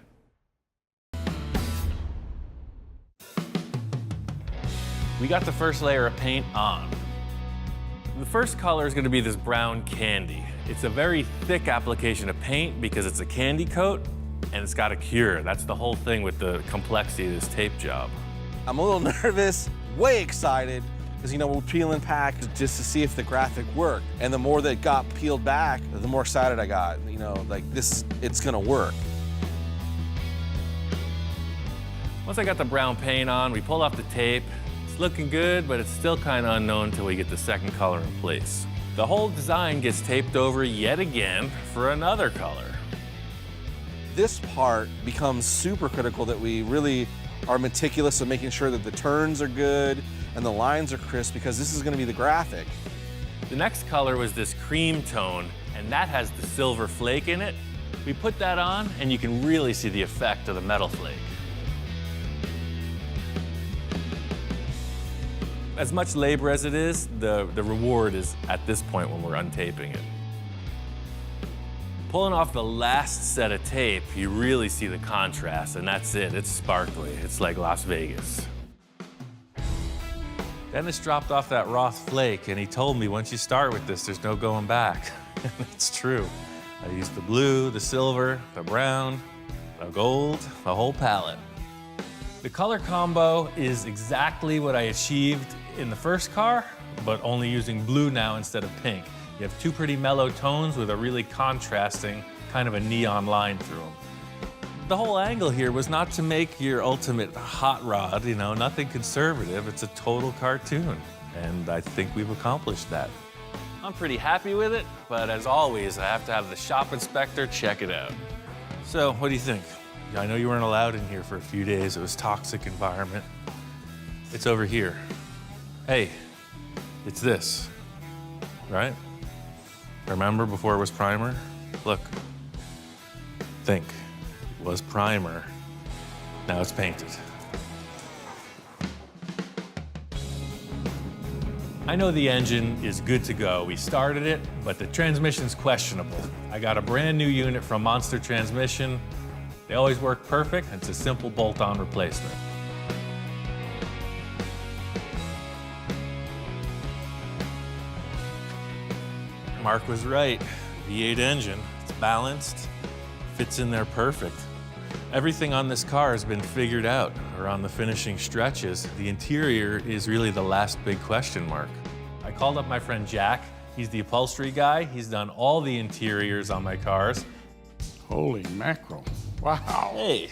We got the first layer of paint on. The first color is gonna be this brown candy. It's a very thick application of paint because it's a candy coat and it's got a cure. That's the whole thing with the complexity of this tape job. I'm a little nervous, way excited, because we're peeling back just to see if the graphic worked. And the more that got peeled back, the more excited I got. Like this, it's gonna work. Once I got the brown paint on, we pulled off the tape. It's looking good, but it's still kind of unknown until we get the second color in place. The whole design gets taped over yet again for another color. This part becomes super critical, that we really are meticulous of making sure that the turns are good and the lines are crisp, because this is gonna be the graphic. The next color was this cream tone, and that has the silver flake in it. We put that on, and you can really see the effect of the metal flake. As much labor as it is, the reward is at this point when we're untaping it. Pulling off the last set of tape, you really see the contrast, and that's it. It's sparkly. It's like Las Vegas. Dennis dropped off that Roth flake, and he told me once you start with this, there's no going back. It's true. I used the blue, the silver, the brown, the gold, the whole palette. The color combo is exactly what I achieved in the first car, but only using blue now instead of pink. You have two pretty mellow tones with a really contrasting kind of a neon line through them. The whole angle here was not to make your ultimate hot rod, you know, nothing conservative. It's a total cartoon, and I think we've accomplished that. I'm pretty happy with it, but as always, I have to have the shop inspector check it out. So, what do you think? I know you weren't allowed in here for a few days. It was a toxic environment. It's over here. Hey, it's this, right? Remember before it was primer? Look, think. It was primer. Now it's painted. I know the engine is good to go. We started it, but the transmission's questionable. I got a brand new unit from Monster Transmission. They always work perfect. It's a simple bolt-on replacement. Mark was right. V8 engine, it's balanced, fits in there perfect. Everything on this car has been figured out around the finishing stretches. The interior is really the last big question mark. I called up my friend Jack. He's the upholstery guy. He's done all the interiors on my cars. Holy mackerel. Wow. Hey,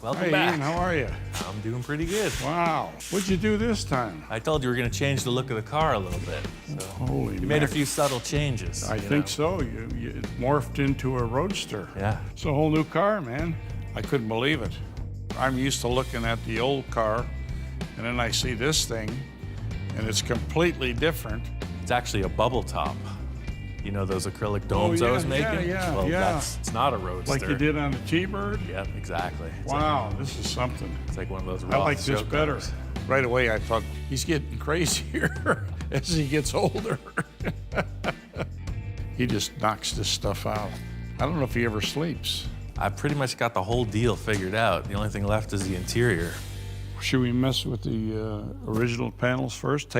welcome Hey, back. Ian, how are you? I'm doing pretty good. Wow. What'd you do this time? I told you we're gonna change the look of the car a little bit. So Holy you made a mackerel. few subtle changes. I you think know. so. You morphed into a roadster. Yeah. It's a whole new car, man. I couldn't believe it. I'm used to looking at the old car, and then I see this thing, and it's completely different. It's actually a bubble top. You know those acrylic domes I yeah, was making? yeah, Well, yeah. it's not a roadster. Like you did on the T-Bird? Yep, exactly. It's Wow, this is something. It's like one of those I raw like this show better. cars. Right away, I thought, he's getting crazier as he gets older. He just knocks this stuff out. I don't know if he ever sleeps. I pretty much got the whole deal figured out. The only thing left is the interior. Should we mess with the original panels first?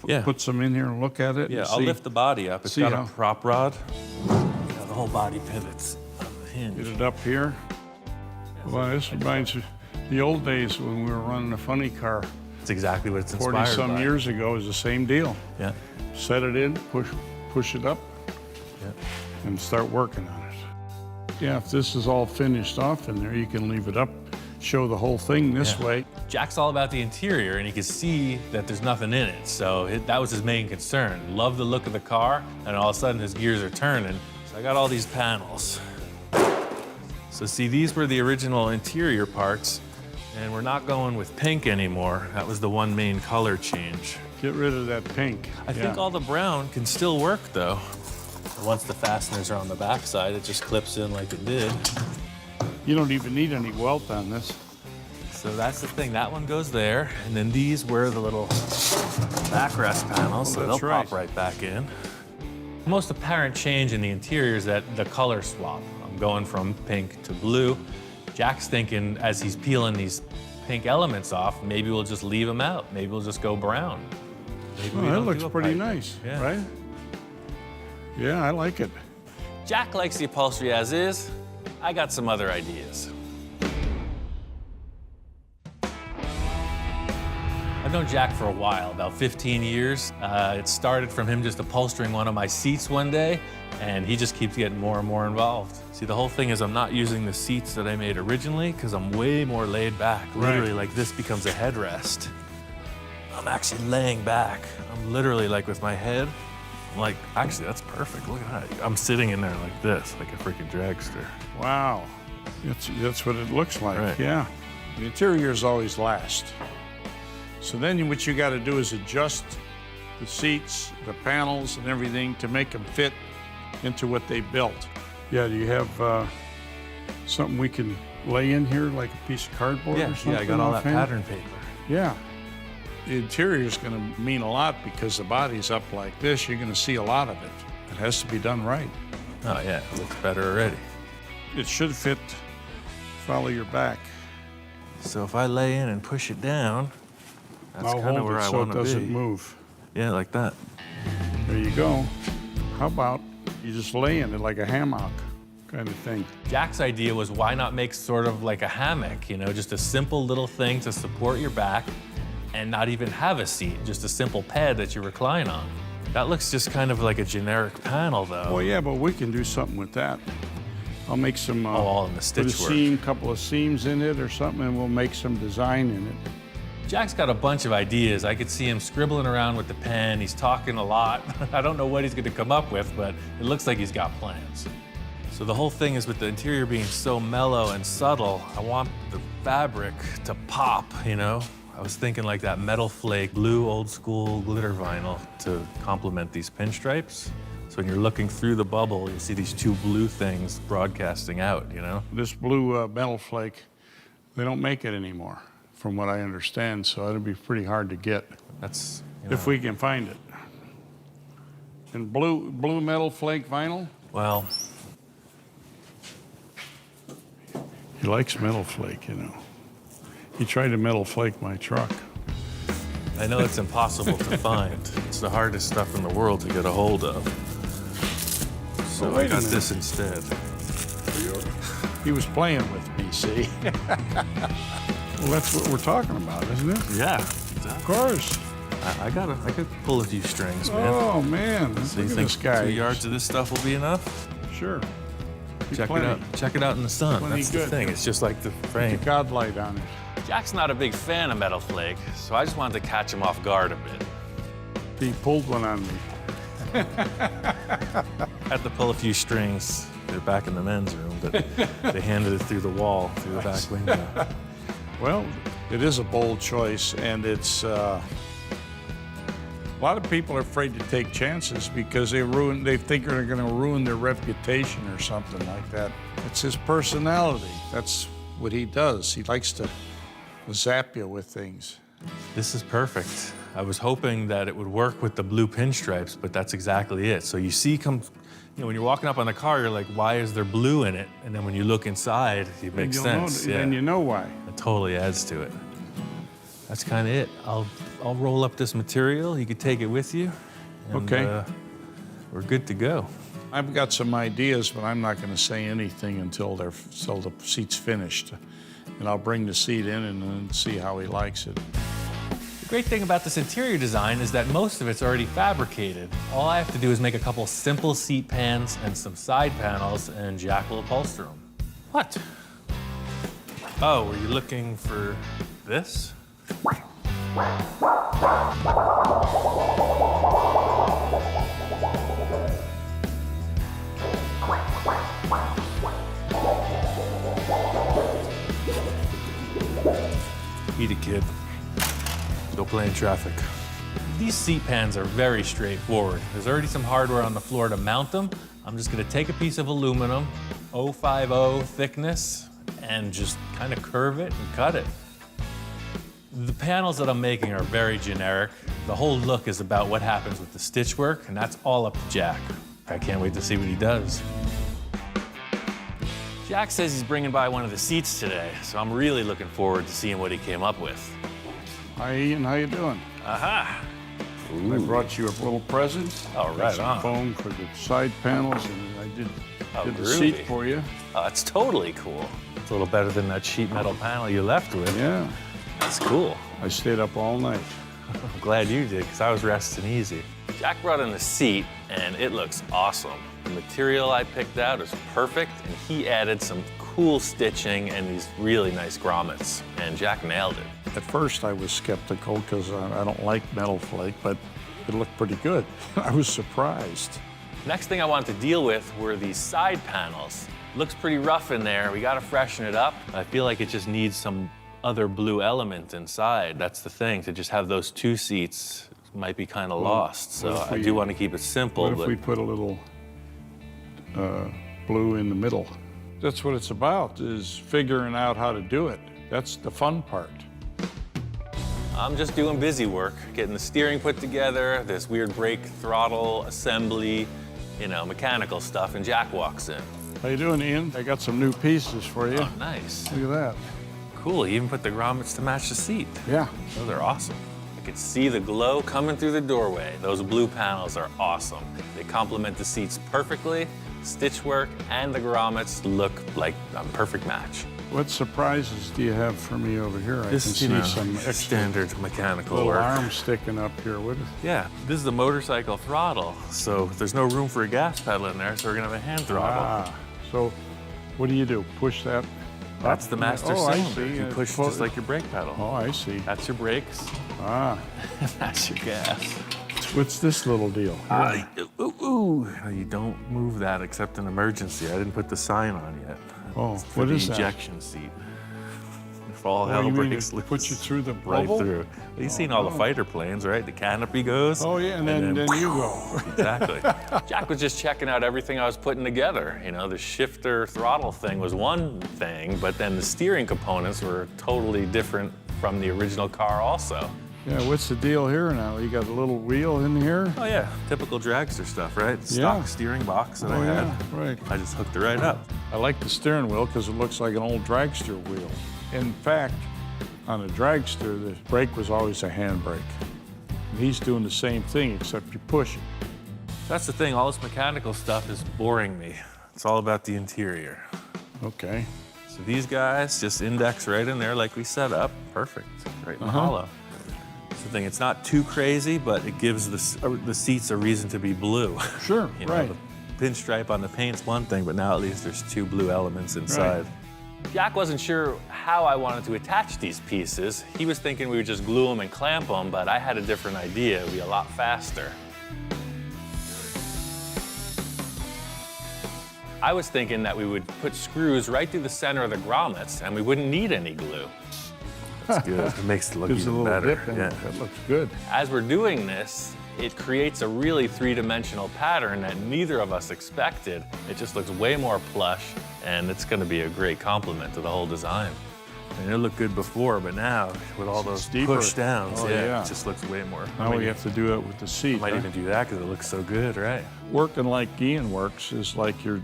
Yeah. Put some in here and look at it? Yeah, and I'll see. lift the body up. It's see got how- a prop rod. You know, the whole body pivots on the hinge. Get it up here. Well, this reminds me the old days when we were running a funny car. It's exactly what it's inspired 40-some by. years ago, it was the same deal. Yeah, Set it in, push it up, yeah. and start working on it. Yeah, if this is all finished off in there, you can leave it up, show the whole thing this Yeah. way. Jack's all about the interior, and he could see that there's nothing in it. So that was his main concern. Loved the look of the car, and all of a sudden his gears are turning. So I got all these panels. So see, these were the original interior parts, and we're not going with pink anymore. That was the one main color change. Get rid of that pink. I think all the brown can still work, though. Once the fasteners are on the back side, it just clips in like it did. You don't even need any welt on this. So that's the thing, that one goes there, and then these were the little backrest panels, so they'll that's right. pop right back in. The most apparent change in the interior is that the color swap. I'm going from pink to blue. Jack's thinking as he's peeling these pink elements off, maybe we'll just leave them out. Maybe we'll just go brown. Maybe we Oh, that don't looks do a pretty pipe. nice, Yeah. right? Yeah, I like it. Jack likes the upholstery as is. I got some other ideas. I've known Jack for a while, about 15 years. It started from him just upholstering one of my seats one day, and he just keeps getting more and more involved. See, the whole thing is I'm not using the seats that I made originally because I'm way more laid back. Literally, like this becomes a headrest. I'm actually laying back. I'm literally like with my head. I'm like, actually, that's perfect. Look at that. I'm sitting in there like this, like a freaking dragster. Wow, that's what it looks like, Right. yeah. The interior is always last. So then what you got to do is adjust the seats, the panels, and everything to make them fit into what they built. Yeah, do you have something we can lay in here, like a piece of cardboard or something? I got all that offhand? pattern paper. Yeah. The interior is going to mean a lot because the body's up like this. You're going to see a lot of it. It has to be done right. Oh yeah, it looks better already. It should fit, follow your back. So if I lay in and push it down, that's I'll kind of hold where it I so want it to doesn't be. move. Yeah, like that. There you go. How about you just lay in it like a hammock kind of thing? Jack's idea was why not make sort of like a hammock, you know, just a simple little thing to support your back. and not even have a seat, just a simple pad that you recline on. That looks just kind of like a generic panel, though. Well, yeah, but we can do something with that. I'll make some, all in the put a stitch work. seam, couple of seams in it or something, and we'll make some design in it. Jack's got a bunch of ideas. I could see him scribbling around with the pen. He's talking a lot. I don't know what he's gonna come up with, but it looks like he's got plans. So the whole thing is with the interior being so mellow and subtle, I want the fabric to pop, you know? I was thinking like that metal flake, blue old school glitter vinyl to complement these pinstripes. So when you're looking through the bubble, you see these two blue things broadcasting out, you know? This blue metal flake, they don't make it anymore, from what I understand, so it'll be pretty hard to get That's, if we can find it. And blue metal flake vinyl? well, He likes metal flake, you know. He tried to metal flake my truck. I know it's impossible to find. It's the hardest stuff in the world to get a hold of. So Oh, I wait a got minute. this instead. He was playing with me, see? Well, that's what we're talking about, isn't it? Yeah, Of course. I could pull a few strings, man. Oh, man. So you Look at think this guy. 2 yards of this stuff will be enough? Sure. Be Check plenty. it out. Check it out in the sun. Plenty That's the good. thing. It's just like the The frame. godlight on it. Jack's not a big fan of metal flake, so I just wanted to catch him off guard a bit. He pulled one on me. Had to pull a few strings. They're back in the men's room, but they handed it through the wall, through the back window. Well, it is a bold choice, and it's a lot of people are afraid to take chances because they think they're going to ruin their reputation or something like that. It's his personality. That's what he does. He likes to zap you with things. This is perfect. I was hoping that it would work with the blue pinstripes, but that's exactly it. So you see, when you're walking up on the car, you're like, why is there blue in it? And then when you look inside, it makes sense. Then you know why. It totally adds to it. That's kind of it. I'll roll up this material. You could take it with you. And, Okay. We're good to go. I've got some ideas, but I'm not going to say anything until the seat's finished. And I'll bring the seat in and then see how he likes it. The great thing about this interior design is that most of it's already fabricated. All I have to do is make a couple simple seat pans and some side panels, and Jack will upholster them. What? Oh, were you looking for this? Eat it, kid. Go play in traffic. These seat pans are very straightforward. There's already some hardware on the floor to mount them. I'm just gonna take a piece of aluminum, 050 thickness, and just kind of curve it and cut it. The panels that I'm making are very generic. The whole look is about what happens with the stitch work, and that's all up to Jack. I can't wait to see what he does. Jack says he's bringing by one of the seats today, so I'm really looking forward to seeing what he came up with. Hi, Ian. How you doing? Aha! I brought you a little present. Oh, Got right some on. foam for the side panels, and I did the groovy. seat for you. Oh, that's totally cool. It's a little better than that sheet metal panel you left with. Yeah. That's cool. I stayed up all night. I'm glad you did, because I was resting easy. Jack brought in the seat, and it looks awesome. The material I picked out is perfect, and he added some cool stitching and these really nice grommets, and Jack nailed it. At first, I was skeptical because I don't like metal flake, but it looked pretty good. I was surprised. Next thing I wanted to deal with were these side panels. Looks pretty rough in there. We gotta freshen it up. I feel like it just needs some other blue element inside. That's the thing, to just have those two seats might be kind of lost. So what if I we- do want to keep it simple, What if but we put a little blue in the middle? That's what it's about, is figuring out how to do it. That's the fun part. I'm just doing busy work, getting the steering put together, this weird brake throttle assembly, mechanical stuff, and Jack walks in. How you doing, Ian? I got some new pieces for you. Oh, nice. Look at that. Cool, you even put the grommets to match the seat. Yeah. Those are awesome. I could see the glow coming through the doorway. Those blue panels are awesome. They complement the seats perfectly. stitch work, and the grommets look like a perfect match. What surprises do you have for me over here? I can see some extra standard mechanical little work. arms sticking up here. What is Yeah, this is a motorcycle throttle, so there's no room for a gas pedal in there, so we're gonna have a hand throttle. Ah, so what do? Push that? That's the master Oh, I cylinder. see. You push just like your brake pedal. Oh, I see. That's your brakes. Ah, That's your gas. what's this little deal? You don't move that except in emergency. I didn't put the sign on yet. Oh, It's for what the is that? ejection seat. If all Oh, hell you mean breaks to loose. put you through the right bubble? through. Well, you've seen all the fighter planes, right? The canopy goes. Oh yeah, and then you go. Exactly. Jack was just checking out everything I was putting together. You know, the shifter throttle thing was one thing, but then the steering components were totally different from the original car also. Yeah, what's the deal here now? You got a little wheel in here? Oh yeah, typical dragster stuff, right? Stock steering box that I had. Yeah, right. I just hooked it right up. I like the steering wheel because it looks like an old dragster wheel. In fact, on a dragster, the brake was always a handbrake. And he's doing the same thing, except you push it. That's the thing, all this mechanical stuff is boring me. It's all about the interior. Okay. So these guys just index right in there like we set up. Perfect, right in the hollow. That's the thing, it's not too crazy, but it gives the seats a reason to be blue. Sure, You know, right. the pinstripe on the paint's one thing, but now at least there's two blue elements inside. Jack wasn't sure how I wanted to attach these pieces. He was thinking we would just glue them and clamp them, but I had a different idea. It would be a lot faster. I was thinking that we would put screws right through the center of the grommets and we wouldn't need any glue. That's good. It makes it look Gives a even little better. dip in it. That looks good. As we're doing this, it creates a really three-dimensional pattern that neither of us expected. It just looks way more plush, and it's going to be a great complement to the whole design. And it looked good before, but now with all those deeper. push downs, Oh, yeah, yeah. it just looks way more. Now we have to do it with the seat. I might even do that because it looks so good, right? Working like Ian works is like you're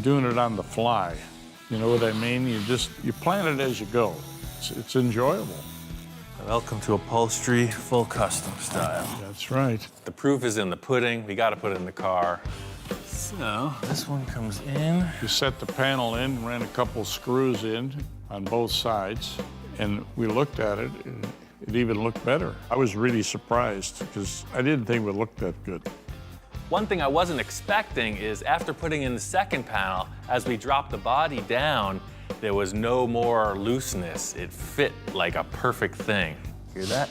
doing it on the fly. You know what I mean? You plan it as you go. It's enjoyable. Welcome to upholstery, full custom style. That's right. The proof is in the pudding. We got to put it in the car. So this one comes in. You set the panel in, ran a couple screws in on both sides, and we looked at it, and it even looked better. I was really surprised because I didn't think it would look that good. One thing I wasn't expecting is after putting in the second panel, as we dropped the body down, there was no more looseness. It fit like a perfect thing. Hear that?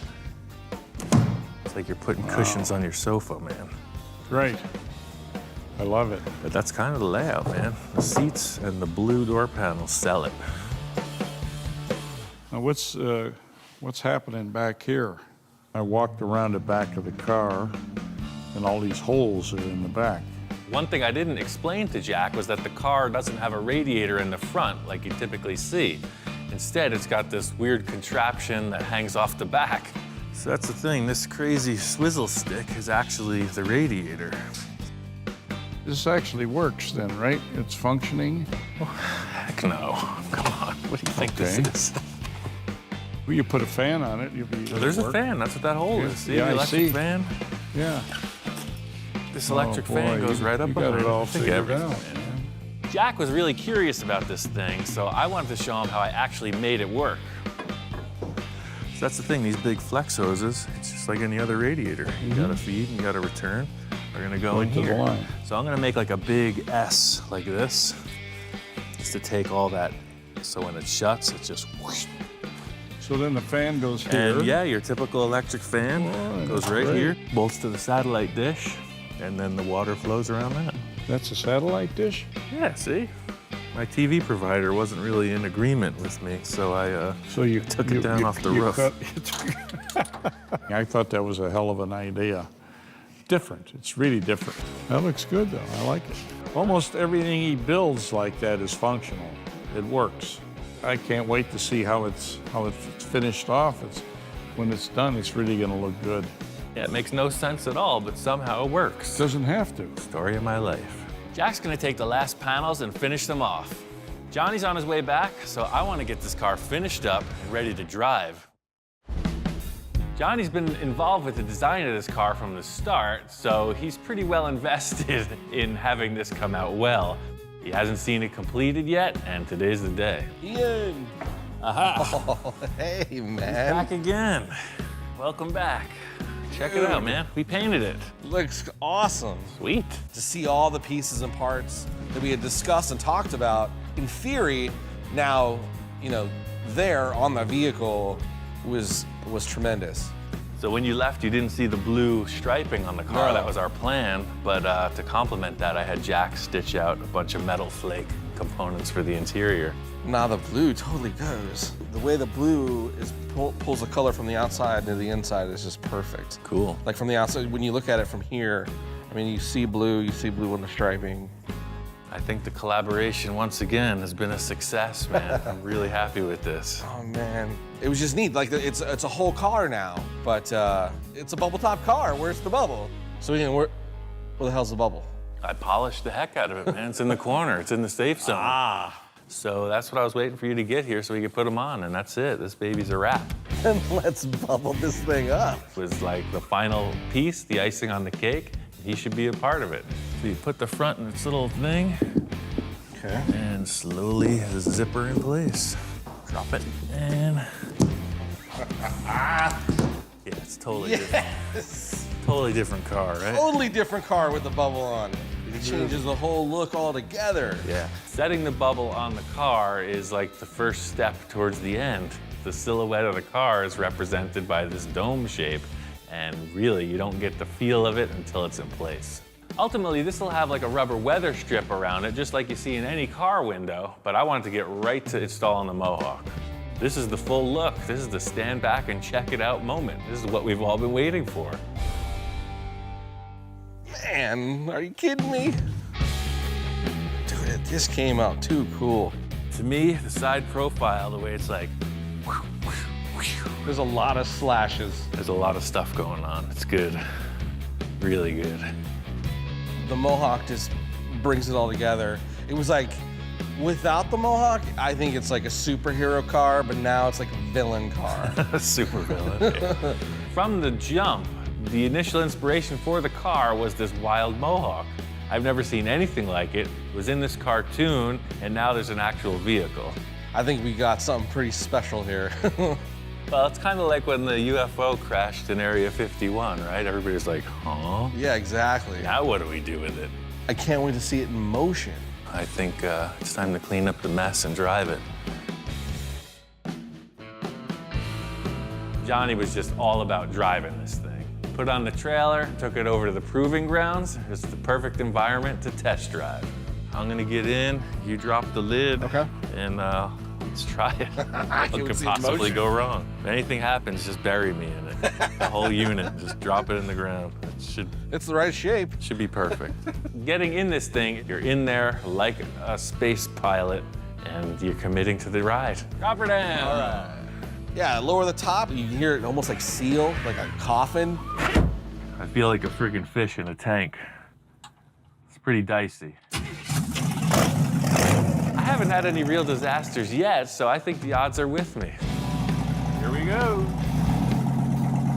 It's like you're putting cushions on your sofa, man. Great. I love it. But that's kind of the layout, man. The seats and the blue door panels sell it. Now what's happening back here? I walked around the back of the car, and all these holes are in the back. One thing I didn't explain to Jack was that the car doesn't have a radiator in the front like you typically see. Instead, it's got this weird contraption that hangs off the back. So that's the thing, this crazy swizzle stick is actually the radiator. This actually works then, right? It's functioning? Heck no, come on, what do you think this Okay. is? Well, you put a fan on it, There's a fan, that's what that hole is. See Yeah, the I electric see. fan? Yeah. This electric Oh, fan boy, goes right up you got behind it all I think figured everything, out, man. Jack was really curious about this thing, so I wanted to show him how I actually made it work. So that's the thing, these big flex hoses, it's just like any other radiator. You gotta feed and you gotta return. We're gonna go in Right to the here. line. So I'm gonna make like a big S like this, just to take all that, so when it shuts, it just whoosh. So then the fan goes here. And yeah, your typical electric fan Oh, goes that's right great. here, bolts to the satellite dish, and then the water flows around that. That's a satellite dish? Yeah, see? My TV provider wasn't really in agreement with me, so I So you took it down off the roof. I thought that was a hell of an idea. Different, it's really different. That looks good though, I like it. Almost everything he builds like that is functional. It works. I can't wait to see how it's finished off. When it's done, it's really gonna look good. Yeah, it makes no sense at all, but somehow it works. Doesn't have to. Story of my life. Jack's gonna take the last panels and finish them off. Johnny's on his way back, so I wanna get this car finished up and ready to drive. Johnny's been involved with the design of this car from the start, so he's pretty well invested in having this come out well. He hasn't seen it completed yet, and today's the day. Ian! Aha! Oh, hey, man. Back again. Welcome back. Check it out, man. We painted it. Looks awesome. Sweet. To see all the pieces and parts that we had discussed and talked about, in theory, now, you know, there on the vehicle was tremendous. So when you left, you didn't see the blue striping on the car. No. That was our plan. But to complement that, I had Jack stitch out a bunch of metal flake components for the interior. Now the blue totally goes. The way the blue is pulls the color from the outside to the inside is just perfect. Cool. Like from the outside, when you look at it from here, I mean, you see blue on the striping. I think the collaboration, once again, has been a success, man. I'm really happy with this. Oh man, it was just neat. Like it's a whole car now, but it's a bubble top car. Where's the bubble? So Ian, where the hell's the bubble? I polished the heck out of it, man. It's in the corner. It's in the safe zone. Ah. So that's what I was waiting for you to get here so we could put them on, and that's it. This baby's a wrap. Then let's bubble this thing up. It was like the final piece, the icing on the cake. He should be a part of it. So you put the front in its little thing, Okay. and slowly the zipper in place. Drop it, and yeah, it's totally different. Yes. Totally different car, right? Totally different car with the bubble on. It changes the whole look altogether. Yeah. Setting the bubble on the car is like the first step towards the end. The silhouette of the car is represented by this dome shape, and really you don't get the feel of it until it's in place. Ultimately, this will have like a rubber weather strip around it, just like you see in any car window, but I wanted to get right to installing the Mohawk. This is the full look. This is the stand back and check it out moment. This is what we've all been waiting for. Man, are you kidding me? Dude, this came out too cool. To me, the side profile, the way it's like, There's a lot of slashes. there's a lot of stuff going on. It's good. Really good. The Mohawk just brings it all together. It was like, without the Mohawk, I think it's like a superhero car, but now it's like a villain car. Super villain. Yeah. From the jump, the initial inspiration for the car was this wild Mohawk. I've never seen anything like it. It was in this cartoon, and now there's an actual vehicle. I think we got something pretty special here. Well, it's kind of like when the UFO crashed in Area 51, right? Everybody's like, huh? Yeah, exactly. Now what do we do with it? I can't wait to see it in motion. I think it's time to clean up the mess and drive it. Johnny was just all about driving this thing. Put on the trailer, took it over to the proving grounds. It's the perfect environment to test drive. I'm gonna get in, you drop the lid, Okay. and let's try it. What we could see it in possibly motion. go wrong? If anything happens, just bury me in it. The whole unit, just drop it in the ground. It It's the right shape. should be perfect. Getting in this thing, you're in there like a space pilot, and you're committing to the ride. Drop her down. All right. Yeah, lower the top. You can hear it almost like seal, like a coffin. I feel like a friggin' fish in a tank. It's pretty dicey. I haven't had any real disasters yet, so I think the odds are with me. Here we go.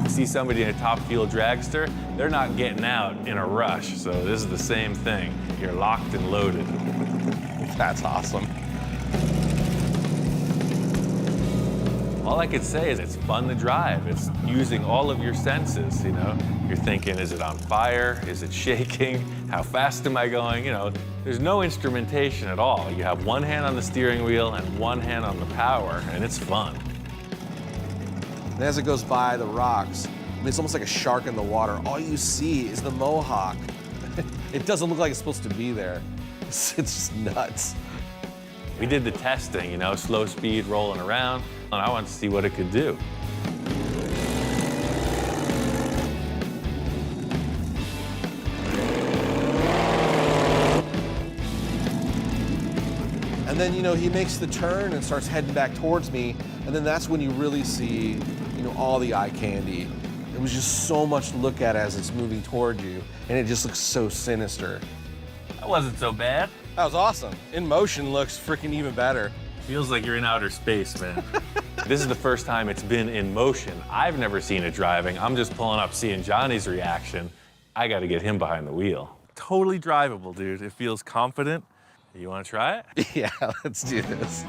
You see somebody in a top fuel dragster, they're not getting out in a rush, so this is the same thing. You're locked and loaded. That's awesome. All I could say is it's fun to drive. It's using all of your senses, you know? You're thinking, is it on fire? Is it shaking? How fast am I going? You know, there's no instrumentation at all. You have one hand on the steering wheel and one hand on the power, and it's fun. And as it goes by the rocks, I mean, it's almost like a shark in the water. All you see is the Mohawk. It doesn't look like it's supposed to be there. It's just nuts. We did the testing, you know, slow speed rolling around, and I wanted to see what it could do. And then, you know, he makes the turn and starts heading back towards me. And then that's when you really see, you know, all the eye candy. It was just so much to look at as it's moving toward you. And it just looks so sinister. That wasn't so bad. That was awesome. In motion looks freaking even better. Feels like you're in outer space, man. This is the first time it's been in motion. I've never seen it driving. I'm just pulling up, seeing Johnny's reaction. I got to get him behind the wheel. Totally drivable, dude. It feels confident. You want to try it? Yeah, let's do this.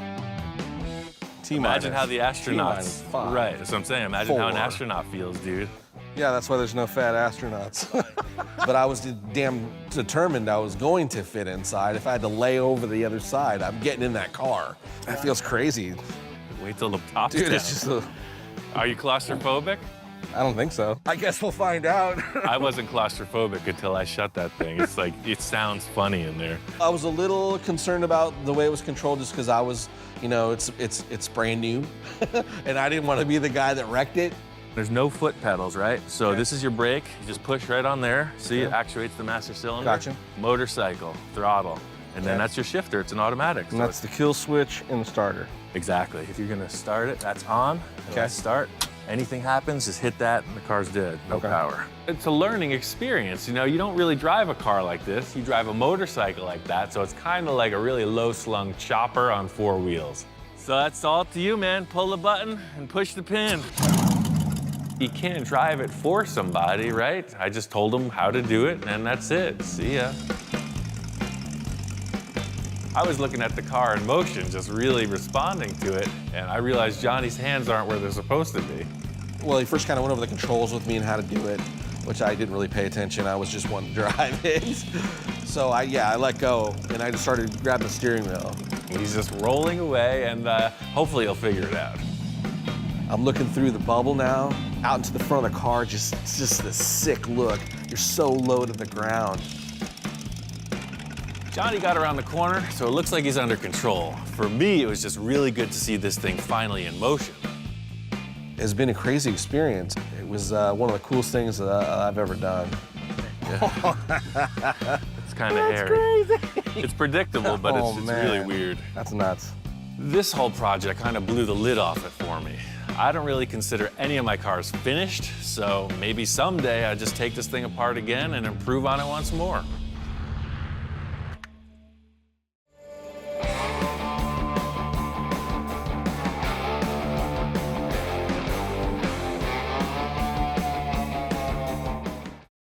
Imagine how the astronauts. T-5. Right, that's what I'm saying. Imagine how an 4. astronaut feels, dude. Yeah, that's why there's no fat astronauts. But I was damn determined I was going to fit inside. If I had to lay over the other side, I'm getting in that car. That feels crazy. Wait till the top's Dude, down. it's just a... Are you claustrophobic? I don't think so. I guess we'll find out. I wasn't claustrophobic until I shut that thing. It's like, it sounds funny in there. I was a little concerned about the way it was controlled just because I was, you know, it's brand new. And I didn't want to be the guy that wrecked it. There's no foot pedals, right? So this is your brake. You just push right on there. See, it actuates the master cylinder. Gotcha. Motorcycle, throttle. And then that's your shifter. It's an automatic. And that's the kill switch and the starter. Exactly. If you're gonna start it, that's on. Okay. Start. Anything happens, just hit that and the car's dead. No power. It's a learning experience. You know, you don't really drive a car like this. You drive a motorcycle like that, so it's kind of like a really low-slung chopper on 4 wheels. So that's all up to you, man. Pull the button and push the pin. You can't drive it for somebody, right? I just told them how to do it, and that's it. See ya. I was looking at the car in motion, just really responding to it, and I realized Johnny's hands aren't where they're supposed to be. Well, he first kind of went over the controls with me and how to do it, which I didn't really pay attention. I was just wanting to drive it. So I let go, and I just started grabbing the steering wheel. He's just rolling away, and hopefully he'll figure it out. I'm looking through the bubble now, out into the front of the car, it's just this sick look. You're so low to the ground. Johnny got around the corner, so it looks like he's under control. For me, it was just really good to see this thing finally in motion. It's been a crazy experience. It was one of the coolest things that I've ever done. It's kind of hairy. Crazy. It's predictable, but it's really weird. That's nuts. This whole project kind of blew the lid off it for me. I don't really consider any of my cars finished, so maybe someday I just take this thing apart again and improve on it once more.